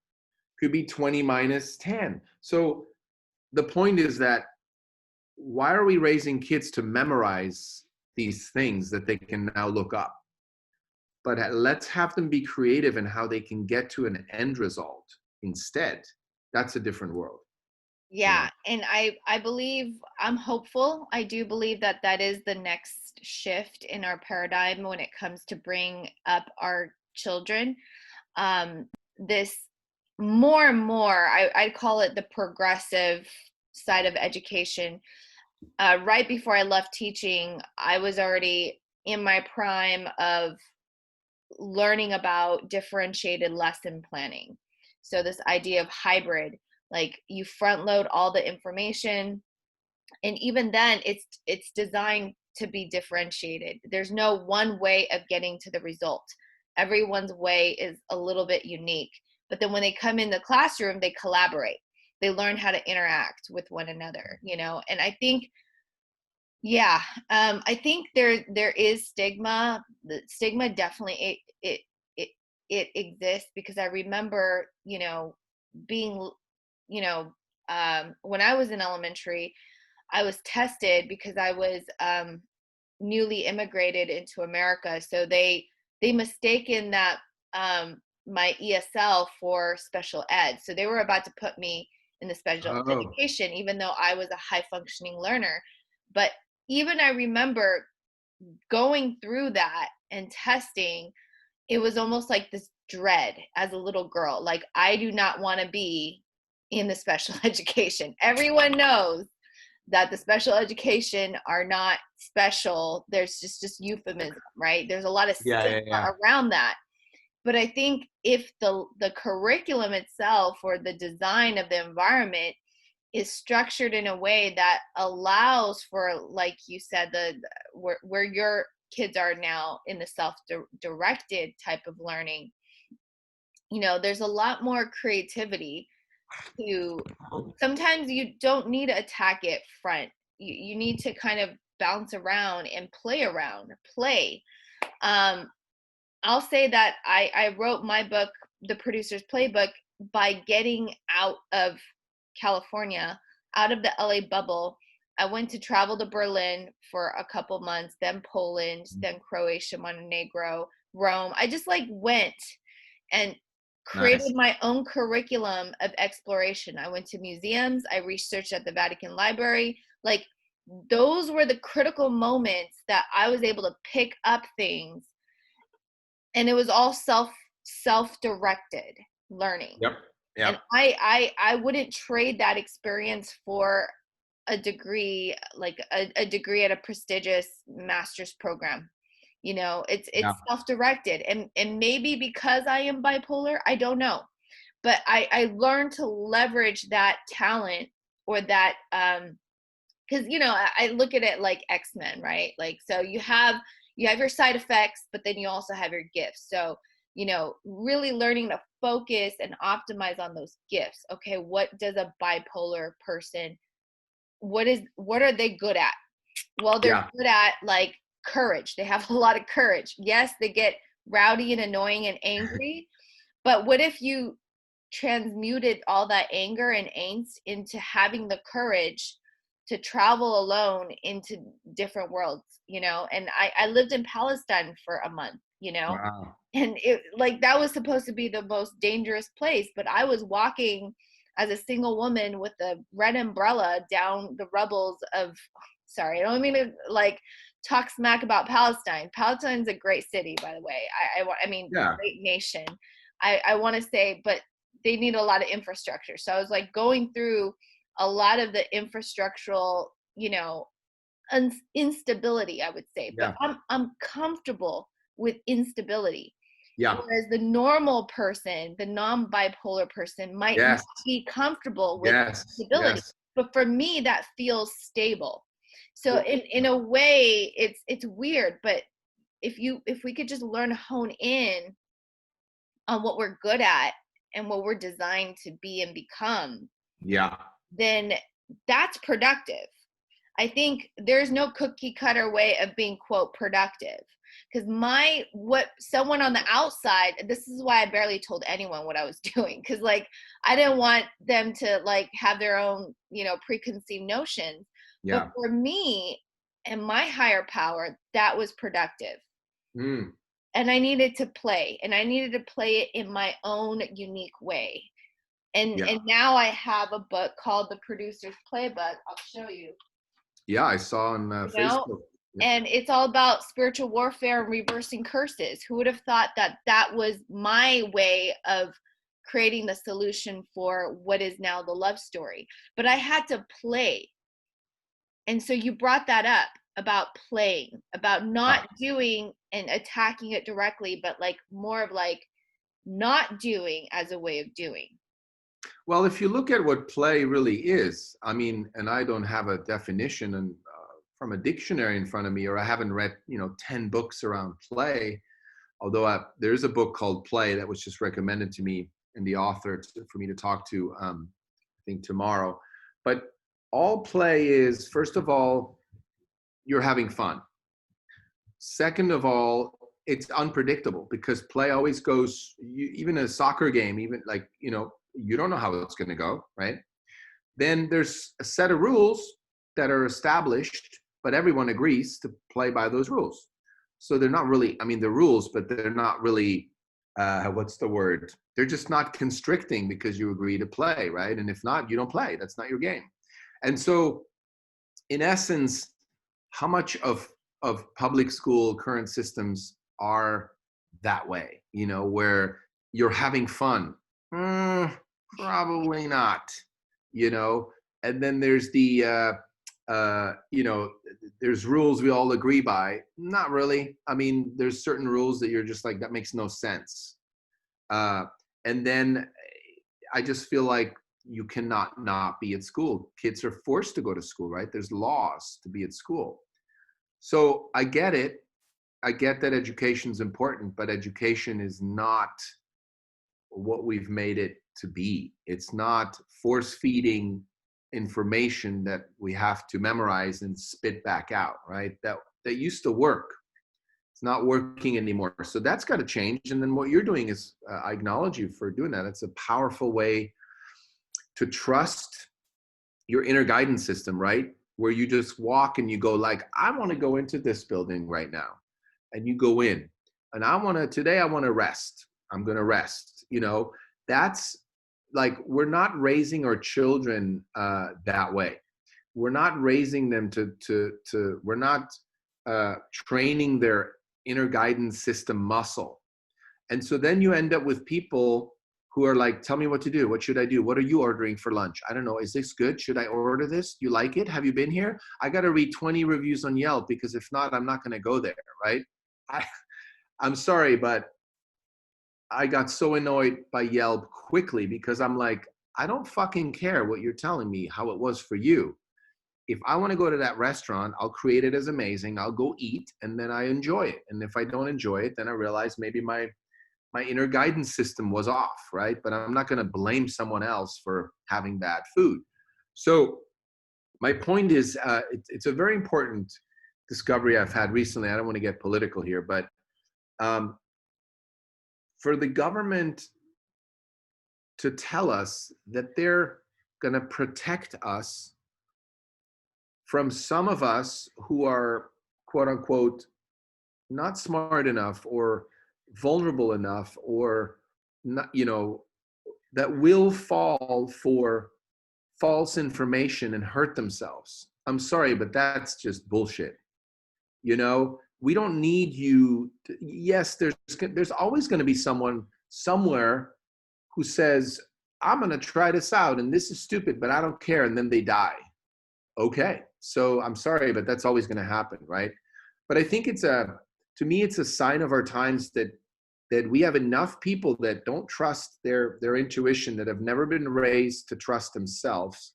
could be 20 minus 10. So the point is that why are we raising kids to memorize these things that they can now look up? but let's have them be creative in how they can get to an end result instead. That's a different world, you Yeah, know. and I believe, I'm hopeful. I do believe that that is the next shift in our paradigm when it comes to bring up our children. This more and more, I call it the progressive side of education. Right before I left teaching, I was already in my prime of learning about differentiated lesson planning. So this idea of hybrid, like you front load all the information, and even then it's designed to be differentiated. There's no one way of getting to the result. Everyone's way is a little bit unique. But then when they come in the classroom, they collaborate. They learn how to interact with one another, you know? And I think, yeah, I think there is stigma. The stigma definitely it it exists, because I remember, you know, being, you know, when I was in elementary, I was tested because I was newly immigrated into America. So they mistaken that my ESL for special ed. So they were about to put me in the special Oh, education, even though I was a high functioning learner. But even I remember going through that and testing, it was almost like this dread as a little girl. Like, I do not want to be in the special education. Everyone knows that the special education are not special. There's just euphemism, right? There's a lot of yeah, yeah, yeah. stigma around that. But I think if the curriculum itself or the design of the environment is structured in a way that allows for, like you said, where your kids are now in the self-directed type of learning, you know, there's a lot more creativity to, sometimes you don't need to attack it front. You need to kind of bounce around and play around, play. Um, I'll say that I wrote my book, The Producer's Playbook, by getting out of California, out of the LA bubble. I went to travel to Berlin for a couple months, then Poland, then Croatia, Montenegro, Rome. I just like went and Nice. created my own curriculum of exploration. I went to museums, I researched at the Vatican Library. Like, those were the critical moments that I was able to pick up things, and it was all self-directed learning. Yep. And Yep. I wouldn't trade that experience for a degree, like a degree at a prestigious master's program. You know, Yeah. it's self-directed, and maybe because I am bipolar, I don't know, but I learned to leverage that talent, or that because, you know, I look at it like X-Men, right? Like, so you have your side effects, but then you also have your gifts. So, you know, really learning to focus and optimize on those gifts. Okay, what does a bipolar person, what are they good at? Well, they're Yeah. good at, like, courage. They have a lot of courage. Yes, they get rowdy and annoying and angry, but what if you transmuted all that anger and angst into having the courage to travel alone into different worlds, you know? And I lived in Palestine for a month, you know? Wow. And it, like, that was supposed to be the most dangerous place, but I was walking as a single woman with a red umbrella down the rubbles of, sorry, I don't mean to, like, talk smack about Palestine. Palestine's a great city, by the way. I mean, Yeah. great nation. I want to say, but they need a lot of infrastructure. So I was like going through a lot of the infrastructural, you know, instability, I would say. But Yeah. I'm comfortable with instability. Yeah. Whereas the normal person, the non-bipolar person, might not Yes. be comfortable with Yes. stability. Yes. But for me, that feels stable. So Well, in a way, it's weird, but if we could just learn to hone in on what we're good at and what we're designed to be and become, yeah. then that's productive. I think there's no cookie cutter way of being, quote, productive. Because what someone on the outside, this is why I barely told anyone what I was doing. Because, like, I didn't want them to, like, have their own, you know, preconceived notions. But Yeah. for me and my higher power, that was productive. Mm. and I needed to play, and I needed to play it in my own unique way. Yeah. And now I have a book called The Producer's Playbook. I'll show you. Yeah, I saw on You know, Facebook. Yeah. and it's all about spiritual warfare and reversing curses. Who would have thought that that was my way of creating the solution for what is now the love story? But I had to play. And so you brought that up about playing, about Ah. not doing and attacking it directly, but like more of like not doing as a way of doing. Well, if you look at what play really is, I mean, and I don't have a definition and from a dictionary in front of me, or I haven't read, 10 books around play. Although there's a book called Play that was just recommended to me and the author for me to talk to, I think tomorrow. But all play is, first of all, you're having fun. Second of all, it's unpredictable because play always goes, even a soccer game, even like, you don't know how it's going to go, right? Then there's a set of rules that are established, but everyone agrees to play by those rules. So they're not really, I mean, they're rules, but they're not really, what's the word? They're just not constricting because you agree to play, right? And if not, you don't play. That's not your game. And so, in essence, how much of public school current systems are that way, where you're having fun? Probably not, you know. And then there's the there's rules we all agree by. Not really. I mean, there's certain rules that you're just like, that makes no sense. uh and then I just feel like you cannot not be at school. Kids are forced to go to school, right? There's laws to be at school. So I get it. I get that education is important, but education is not what we've made it to be. It's not force feeding information that we have to memorize and spit back out, right? That used to work. It's not working anymore. So that's got to change. And then what you're doing is, I acknowledge you for doing that. It's a powerful way to trust your inner guidance system, right? Where you just walk and you go like, I want to go into this building right now. And you go in and today I want to rest. I'm going to rest. That's like, we're not raising our children that way. We're not raising them we're not training their inner guidance system muscle. And so then you end up with people who are like, tell me what to do. What should I do? What are you ordering for lunch? I don't know. Is this good? Should I order this? Do you like it? Have you been here? I got to read 20 reviews on Yelp because if not, I'm not going to go there, right? I, I'm sorry, but I got so annoyed by Yelp quickly because I'm like, I don't fucking care what you're telling me how it was for you. If I want to go to that restaurant, I'll create it as amazing. I'll go eat and then I enjoy it. And if I don't enjoy it, then I realize maybe my inner guidance system was off, right? But I'm not going to blame someone else for having bad food. So my point is, it's a very important discovery I've had recently. I don't want to get political here, but um, for the government to tell us that they're going to protect us from some of us who are, quote unquote, not smart enough or vulnerable enough, or not, that will fall for false information and hurt themselves. I'm sorry, but that's just bullshit. We don't need you yes, there's always going to be someone somewhere who says, I'm going to try this out and this is stupid, but I don't care, and then they die. Okay, so I'm sorry, but that's always going to happen, right? But I think to me, it's a sign of our times that we have enough people that don't trust their intuition, that have never been raised to trust themselves,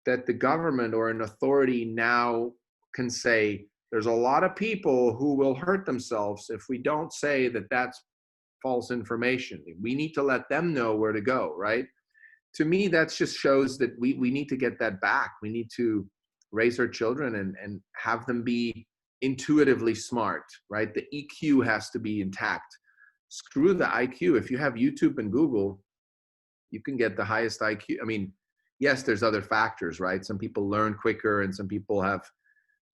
that the government or an authority now can say, there's a lot of people who will hurt themselves if we don't say that that's false information. We need to let them know where to go, right? To me, that just shows that we need to get that back. We need to raise our children and have them be intuitively smart, right? The EQ has to be intact. Screw the IQ. If you have YouTube and Google, you can get the highest IQ. I mean, yes, there's other factors, right? Some people learn quicker and some people have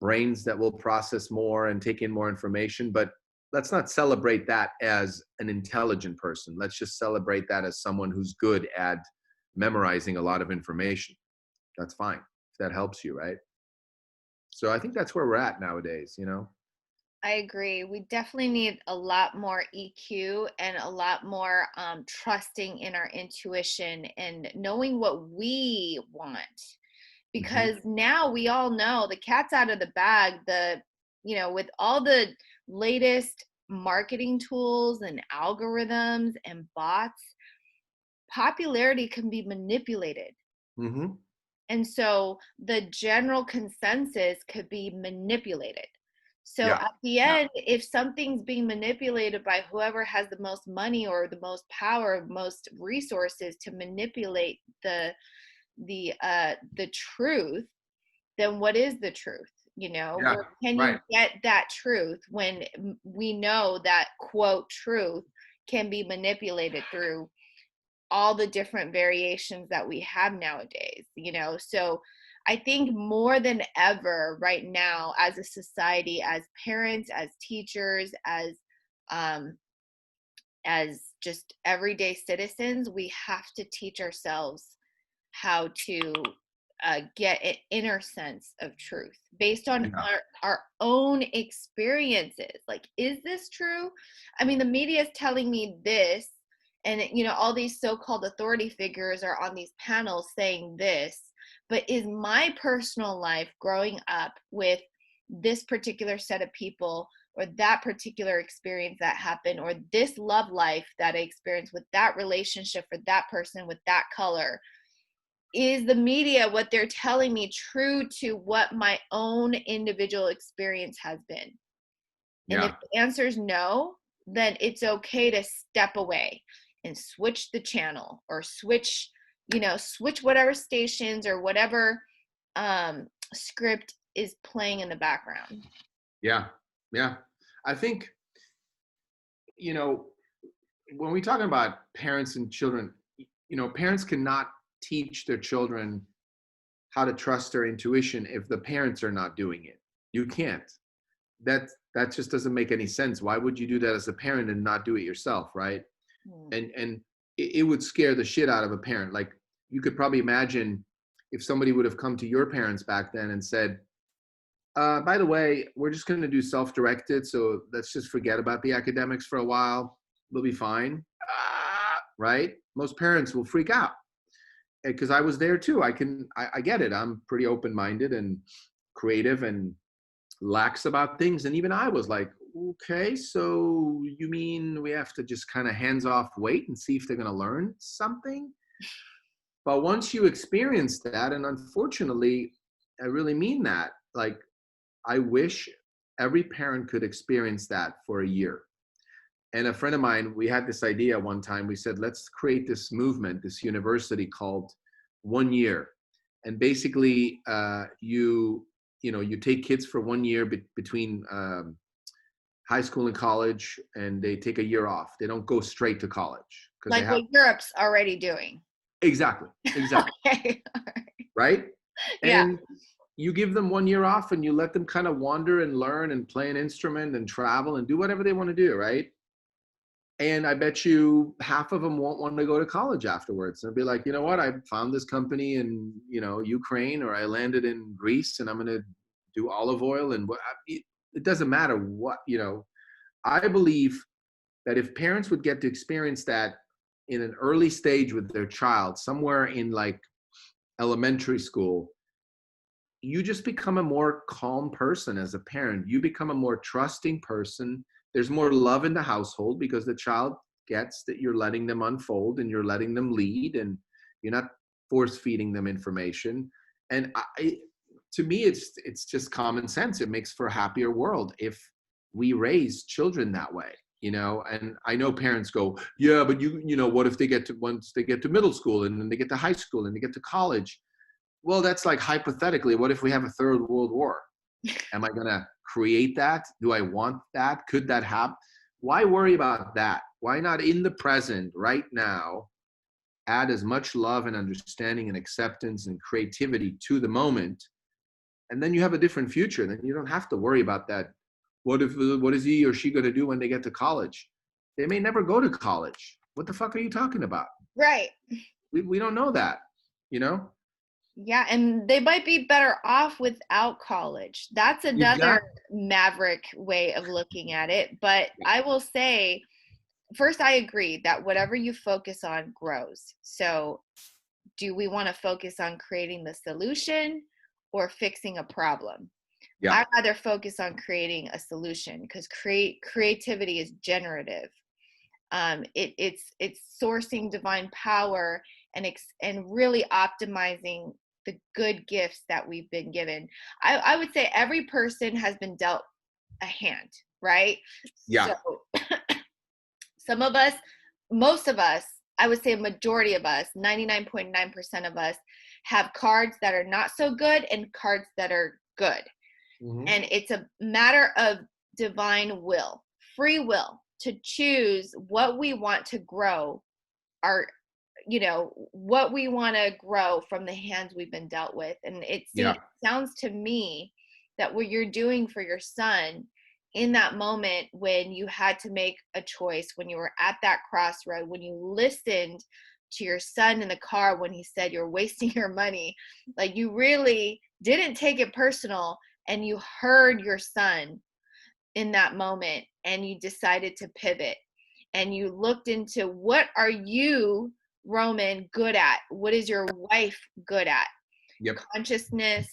brains that will process more and take in more information. But let's not celebrate that as an intelligent person. Let's just celebrate that as someone who's good at memorizing a lot of information. That's fine if that helps you, right? So I think that's where we're at nowadays, you know? I agree. We definitely need a lot more EQ and a lot more trusting in our intuition and knowing what we want. Hmm. Because now we all know the cat's out of the bag. With all the latest marketing tools and algorithms and bots, popularity can be manipulated. Hmm. And so the general consensus could be manipulated. So Yeah. at the Yeah. end, if something's being manipulated by whoever has the most money or the most power, most resources to manipulate the truth, then what is the truth? Yeah. Where can Right. you get that truth when we know that quote truth can be manipulated through all the different variations that we have nowadays. So I think more than ever right now, as a society, as parents, as teachers, um as just everyday citizens, we have to teach ourselves how to get an inner sense of truth based on Yeah. our own experiences. Like, is this true? I mean, the media is telling me this, and all these so-called authority figures are on these panels saying this, but is my personal life growing up with this particular set of people, or that particular experience that happened, or this love life that I experienced with that relationship for that person with that color, is the media, what they're telling me, true to what my own individual experience has been? And if Yeah. the answer is no, then it's okay to step away and switch the channel, or switch whatever stations or whatever script is playing in the background. Yeah. Yeah. I think, you know, when we talk about parents and children, parents cannot teach their children how to trust their intuition if the parents are not doing it. You can't. That just doesn't make any sense. Why would you do that as a parent and not do it yourself, right? Hmm. And it would scare the shit out of a parent. Like, you could probably imagine if somebody would have come to your parents back then and said, by the way, we're just going to do self-directed, so let's just forget about the academics for a while. We'll be fine. Right? Most parents will freak out because I was there too. I get it. I'm pretty open-minded and creative and lax about things. And even I was like, okay, so you mean we have to just kind of hands off wait and see if they're going to learn something? But once you experience that, and unfortunately, I really mean that, like, I wish every parent could experience that for a year. And a friend of mine, we had this idea one time. We said, let's create this movement, this university called 1 Year. And basically, you take kids for 1 year between high school and college, and they take a year off. They don't go straight to college because they Like have. what Europe's already doing. Exactly, exactly. Okay. Right. Yeah. And you give them 1 year off and you let them kind of wander and learn and play an instrument and travel and do whatever they want to do, right? And I bet you half of them won't want to go to college afterwards. They'll be like, you know what? I found this company in, Ukraine, or I landed in Greece and I'm going to do olive oil. And it doesn't matter what. I believe that if parents would get to experience that in an early stage with their child, somewhere in like elementary school, you just become a more calm person as a parent. You become a more trusting person. There's more love in the household because the child gets that you're letting them unfold and you're letting them lead, and you're not force feeding them information. And to me, it's just common sense. It makes for a happier world if we raise children that way. And I know parents go, yeah, but what if once they get to middle school and then they get to high school and they get to college? Well, that's like hypothetically, what if we have a third world war? Am I going to create that? Do I want that? Could that happen? Why worry about that? Why not in the present, right now, add as much love and understanding and acceptance and creativity to the moment? And then you have a different future. Then you don't have to worry about that What is he or she going to do when they get to college? They may never go to college. What the fuck are you talking about? Right. We don't know that, you know? Yeah, and they might be better off without college. That's another Exactly. maverick way of looking at it. But I will say, first, I agree that whatever you focus on grows. So, do we want to focus on creating the solution or fixing a problem? Yeah. I'd rather focus on creating a solution because creativity is generative. It's sourcing divine power and really optimizing the good gifts that we've been given. I would say every person has been dealt a hand, right? So Yeah. some of us, most of us, I would say a majority of us, 99.9% of us, have cards that are not so good and cards that are good. Hmm. And it's a matter of divine will, free will to choose what we want to grow, our what we want to grow from the hands we've been dealt with. And Yeah. sounds to me that what you're doing for your son in that moment when you had to make a choice, when you were at that crossroad, when you listened to your son in the car when he said you're wasting your money, like you really didn't take it personal, and you heard your son in that moment, and you decided to pivot, and you looked into what are you, Roman, good at? What is your wife good at? Yep. Consciousness,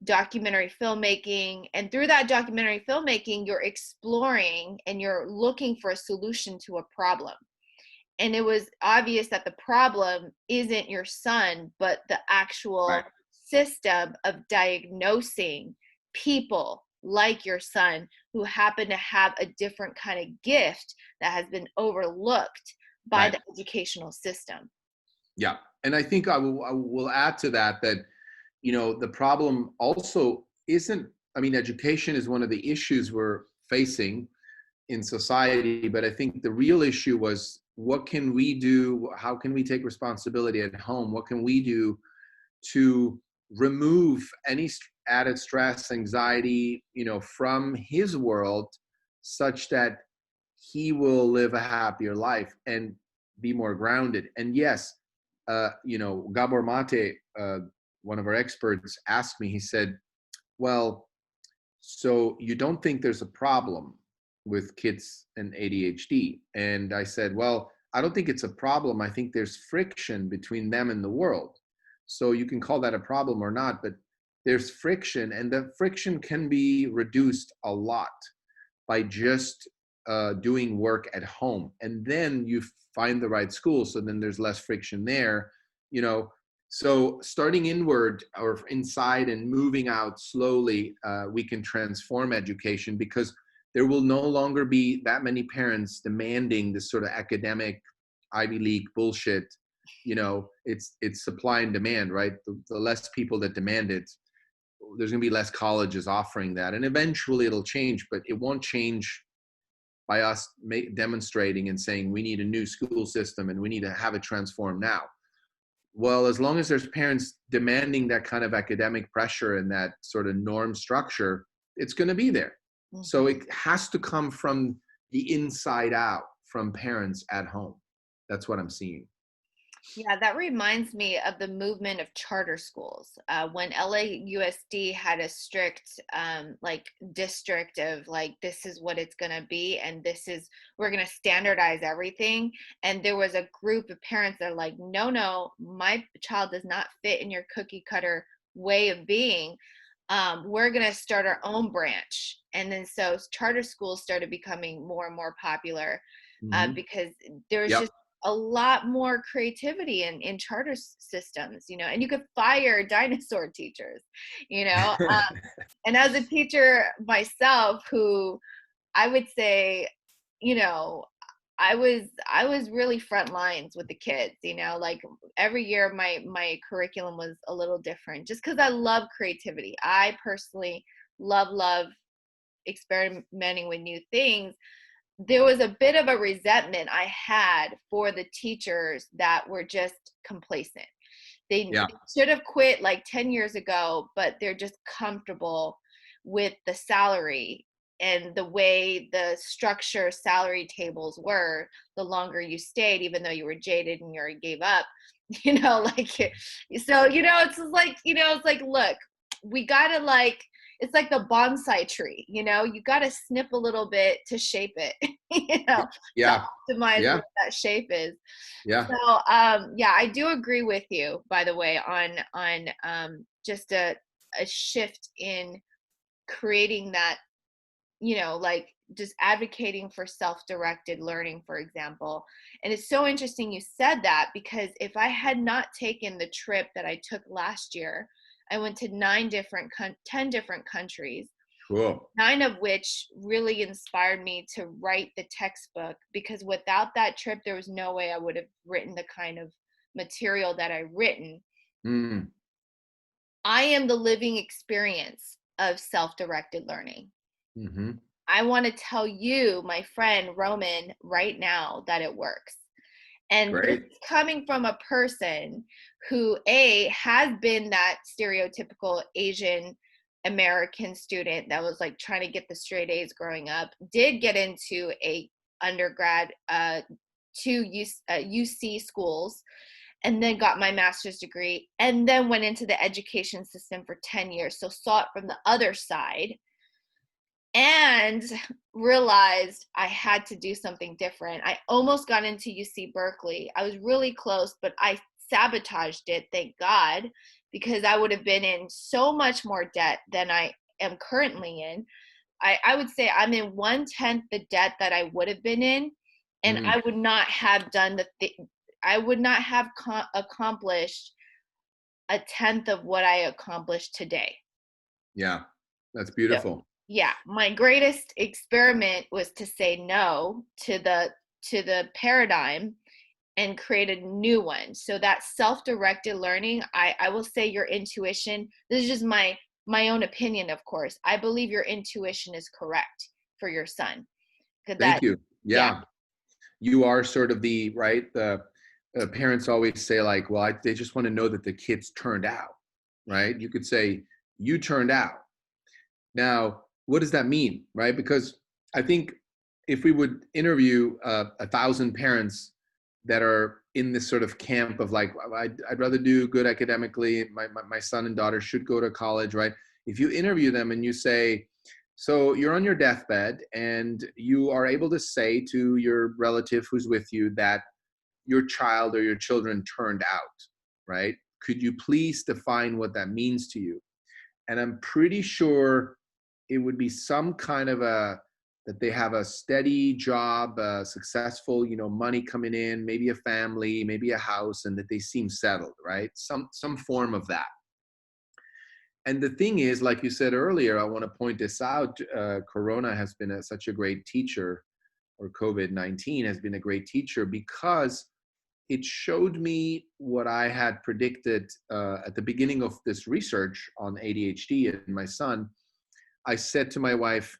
documentary filmmaking. And through that documentary filmmaking, you're exploring and you're looking for a solution to a problem. And it was obvious that the problem isn't your son, but the Right. actual system of diagnosing people like your son who happen to have a different kind of gift that has been overlooked by Right. the educational system. Yeah. And I think I will add to that that, the problem also isn't, I mean, education is one of the issues we're facing in society, but I think the real issue was what can we do? How can we take responsibility at home? What can we do to remove any added stress, anxiety, from his world such that he will live a happier life and be more grounded. And yes, Gabor Mate, one of our experts, asked me, he said, well, so you don't think there's a problem with kids and ADHD? And I said, well, I don't think it's a problem. I think there's friction between them and the world. So you can call that a problem or not, but there's friction, and the friction can be reduced a lot by just doing work at home. And then you find the right school. So then there's less friction there, you know. So starting inward or inside and moving out slowly, we can transform education, because there will no longer be that many parents demanding this sort of academic Ivy League bullshit. It's supply and demand, right? The less people that demand it, there's going to be less colleges offering that, and eventually it'll change, but it won't change by us demonstrating and saying we need a new school system and we need to have it transformed now. Well, as long as there's parents demanding that kind of academic pressure and that sort of norm structure, it's going to be there. So Mhm. it has to come from the inside out, from parents at home. That's what I'm seeing. Yeah, that reminds me of the movement of charter schools. When LAUSD had a strict, like, district of like, this is what it's going to be, and we're going to standardize everything. And there was a group of parents that are like, no, no, my child does not fit in your cookie cutter way of being. We're going to start our own branch. And then so charter schools started becoming more and more popular, Mm-hmm. because there's Yep. just a lot more creativity in charter systems, and you could fire dinosaur teachers, you know. And as a teacher myself, who I would say, you know, I was really front lines with the kids, like every year my curriculum was a little different just because I love creativity. I personally love experimenting with new things. There was a bit of a resentment I had for the teachers that were just complacent. They Yeah. should have quit like 10 years ago, but they're just comfortable with the salary and the way the structure salary tables were, the longer you stayed, even though you were jaded and you already gave up, like, so, it's just like, it's like, look, we gotta, like, it's like the bonsai tree, you gotta snip a little bit to shape it, to Yeah. optimize Yeah. what that shape is. Yeah. So, yeah, I do agree with you, by the way, on just a shift in creating that, like, just advocating for self-directed learning, for example. And it's so interesting you said that, because if I had not taken the trip that I took last year, I went to 10 different countries, Cool. 9 of which really inspired me to write the textbook, because without that trip, there was no way I would have written the kind of material that I've written. Mm. I am the living experience of self-directed learning. Hmm. I want to tell you, my friend Roman, right now that it works. And this Great. is coming from a person who, A, has been that stereotypical Asian American student that was like trying to get the straight A's growing up, did get into a undergrad, two UC schools, and then got my master's degree, and then went into the education system for 10 years. So saw it from the other side, and realized I had to do something different. I almost got into UC Berkeley. I was really close, but I sabotaged it, thank God, because I would have been in so much more debt than I am currently in. I would say I'm in 1/10 the debt that I would have been in, and Mm. I would not have done I would not have accomplished a tenth of what I accomplished today. Yeah. That's So, beautiful. yeah, my greatest experiment was to say no to the paradigm and create a new one. So that self-directed learning, I will say your intuition, this is just my own opinion, of course. I believe your intuition is correct for your son. 'Cause Thank that, you. yeah, Yeah. You are sort of the right. The parents always say like, well, they just want to know that the kids turned out, right? You could say you turned out. Now, what does that mean, right? Because I think if we would interview 1,000 parents that are in this sort of camp of like, I'd rather do good academically, my son and daughter should go to college, right? If you interview them and you say, so you're on your deathbed and you are able to say to your relative who's with you that your child or your children turned out, right? Could you please define what that means to you? And I'm pretty sure it would be some kind of a that they have a steady job, successful, money coming in, maybe a family, maybe a house, and that they seem settled, right? Some form of that. And the thing is, like you said earlier, I want to point this out. Corona has been such a great teacher, or COVID-19 has been a great teacher, because it showed me what I had predicted at the beginning of this research on ADHD and my son. I said to my wife,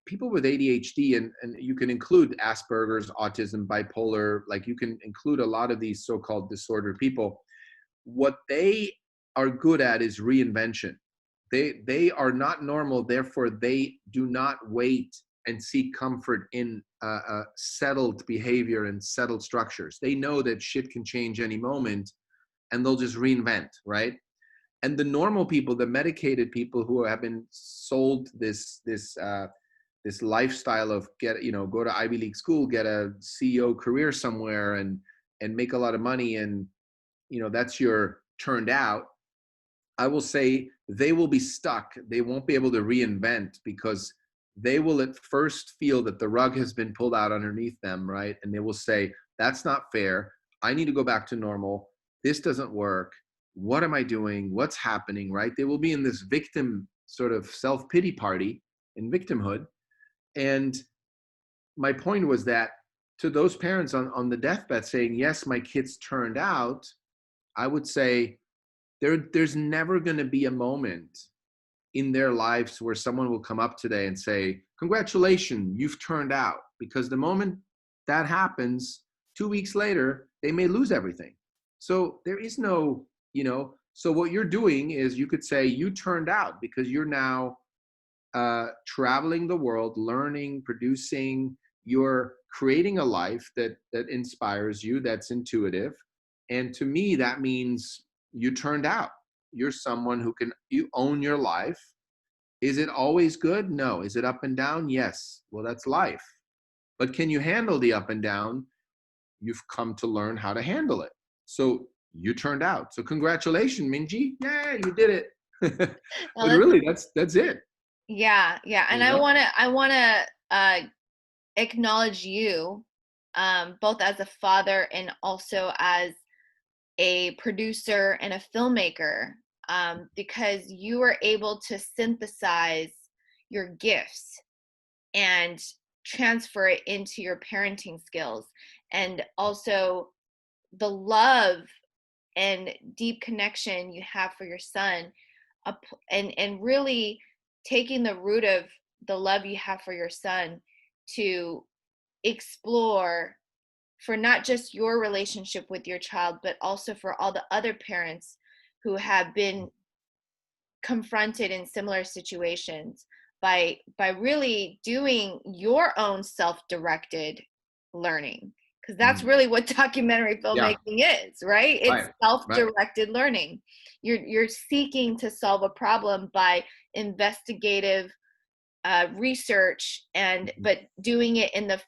people with ADHD, and you can include Asperger's, autism, bipolar, like you can include a lot of these so-called disordered people. What they are good at is reinvention. They are not normal, therefore they do not wait and seek comfort in settled behavior and settled structures. They know that shit can change any moment, and they'll just reinvent, right? And the normal people, the medicated people who have been sold this lifestyle of go to Ivy League school, get a CEO career somewhere, and make a lot of money, and that's your turned out. I will say they will be stuck. They won't be able to reinvent, because they will at first feel that the rug has been pulled out underneath them, right? And they will say, that's not fair. I need to go back to normal. This doesn't work. What am I doing? What's happening, right? They will be in this victim sort of self-pity party in victimhood. And my point was that to those parents on the deathbed saying, yes, my kids turned out, I would say, there's never going to be a moment in their lives where someone will come up today and say, congratulations, you've turned out. Because the moment that happens, 2 weeks later, they may lose everything. So there is so what you're doing is, you could say you turned out because you're now traveling the world, learning, producing. You're creating a life that inspires you, that's intuitive. And to me, that means you turned out. You're someone who can you own your life. Is it always good? No. Is it up and down? Yes. Well, that's life. But can you handle the up and down? You've come to learn how to handle it. So you turned out. So congratulations, Minji. Yeah, you did it. Well, But that's, really, that's it. yeah, yeah. And You know? I wanna acknowledge you, both as a father and also as a producer and a filmmaker, because you were able to synthesize your gifts and transfer it into your parenting skills, and also the love and deep connection you have for your son, and really taking the root of the love you have for your son to explore for not just your relationship with your child, but also for all the other parents who have been confronted in similar situations, by really doing your own self-directed learning, because that's Mhm. really what documentary Yeah, filmmaking is, right? It's right, right. self-directed learning. You're seeking to solve a problem by investigative research, and Mhm, but doing it in the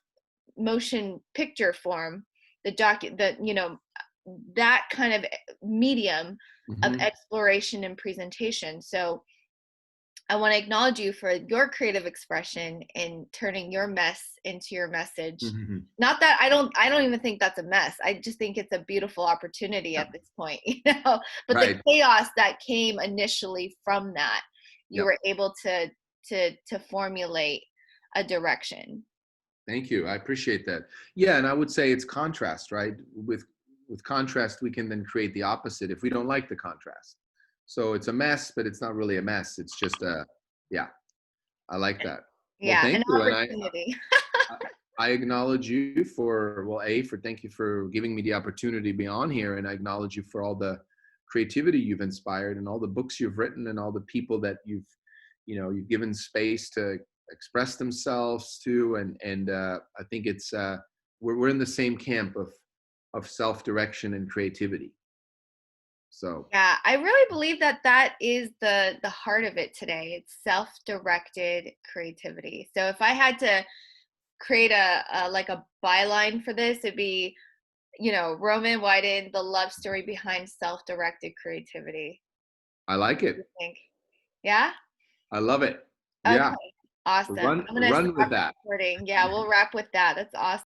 motion picture form, the that kind of medium of mhm, exploration and presentation. So I want to acknowledge you for your creative expression in turning your mess into your message. mhm. Not that I don't even think that's a mess. I just think it's a beautiful opportunity Yeah, at this point, you know. But the right. chaos that came initially from that, you Yep. were able to formulate a direction. Thank you. I appreciate that. Yeah, and I would say it's contrast, right? With contrast, we can then create the opposite if we don't like the contrast. So it's a mess, but it's not really a mess. It's just a, yeah, I like that. Well, Yeah, thank an you. And opportunity. I acknowledge you for, well, for thank you for giving me the opportunity to be on here. And I acknowledge you for all the creativity you've inspired and all the books you've written and all the people that you've given space to express themselves to. And I think it's, we're in the same camp of self-direction and creativity. So Yeah, I really believe that that is the heart of it today. It's self-directed creativity. So if I had to create a like a byline for this, it'd be, Roman Wyden, the love story behind self-directed creativity. I like You it. think? Yeah? I love it. Okay. Yeah. Awesome. Run, I'm gonna run with stop that. recording. Yeah, we'll wrap with that. That's awesome.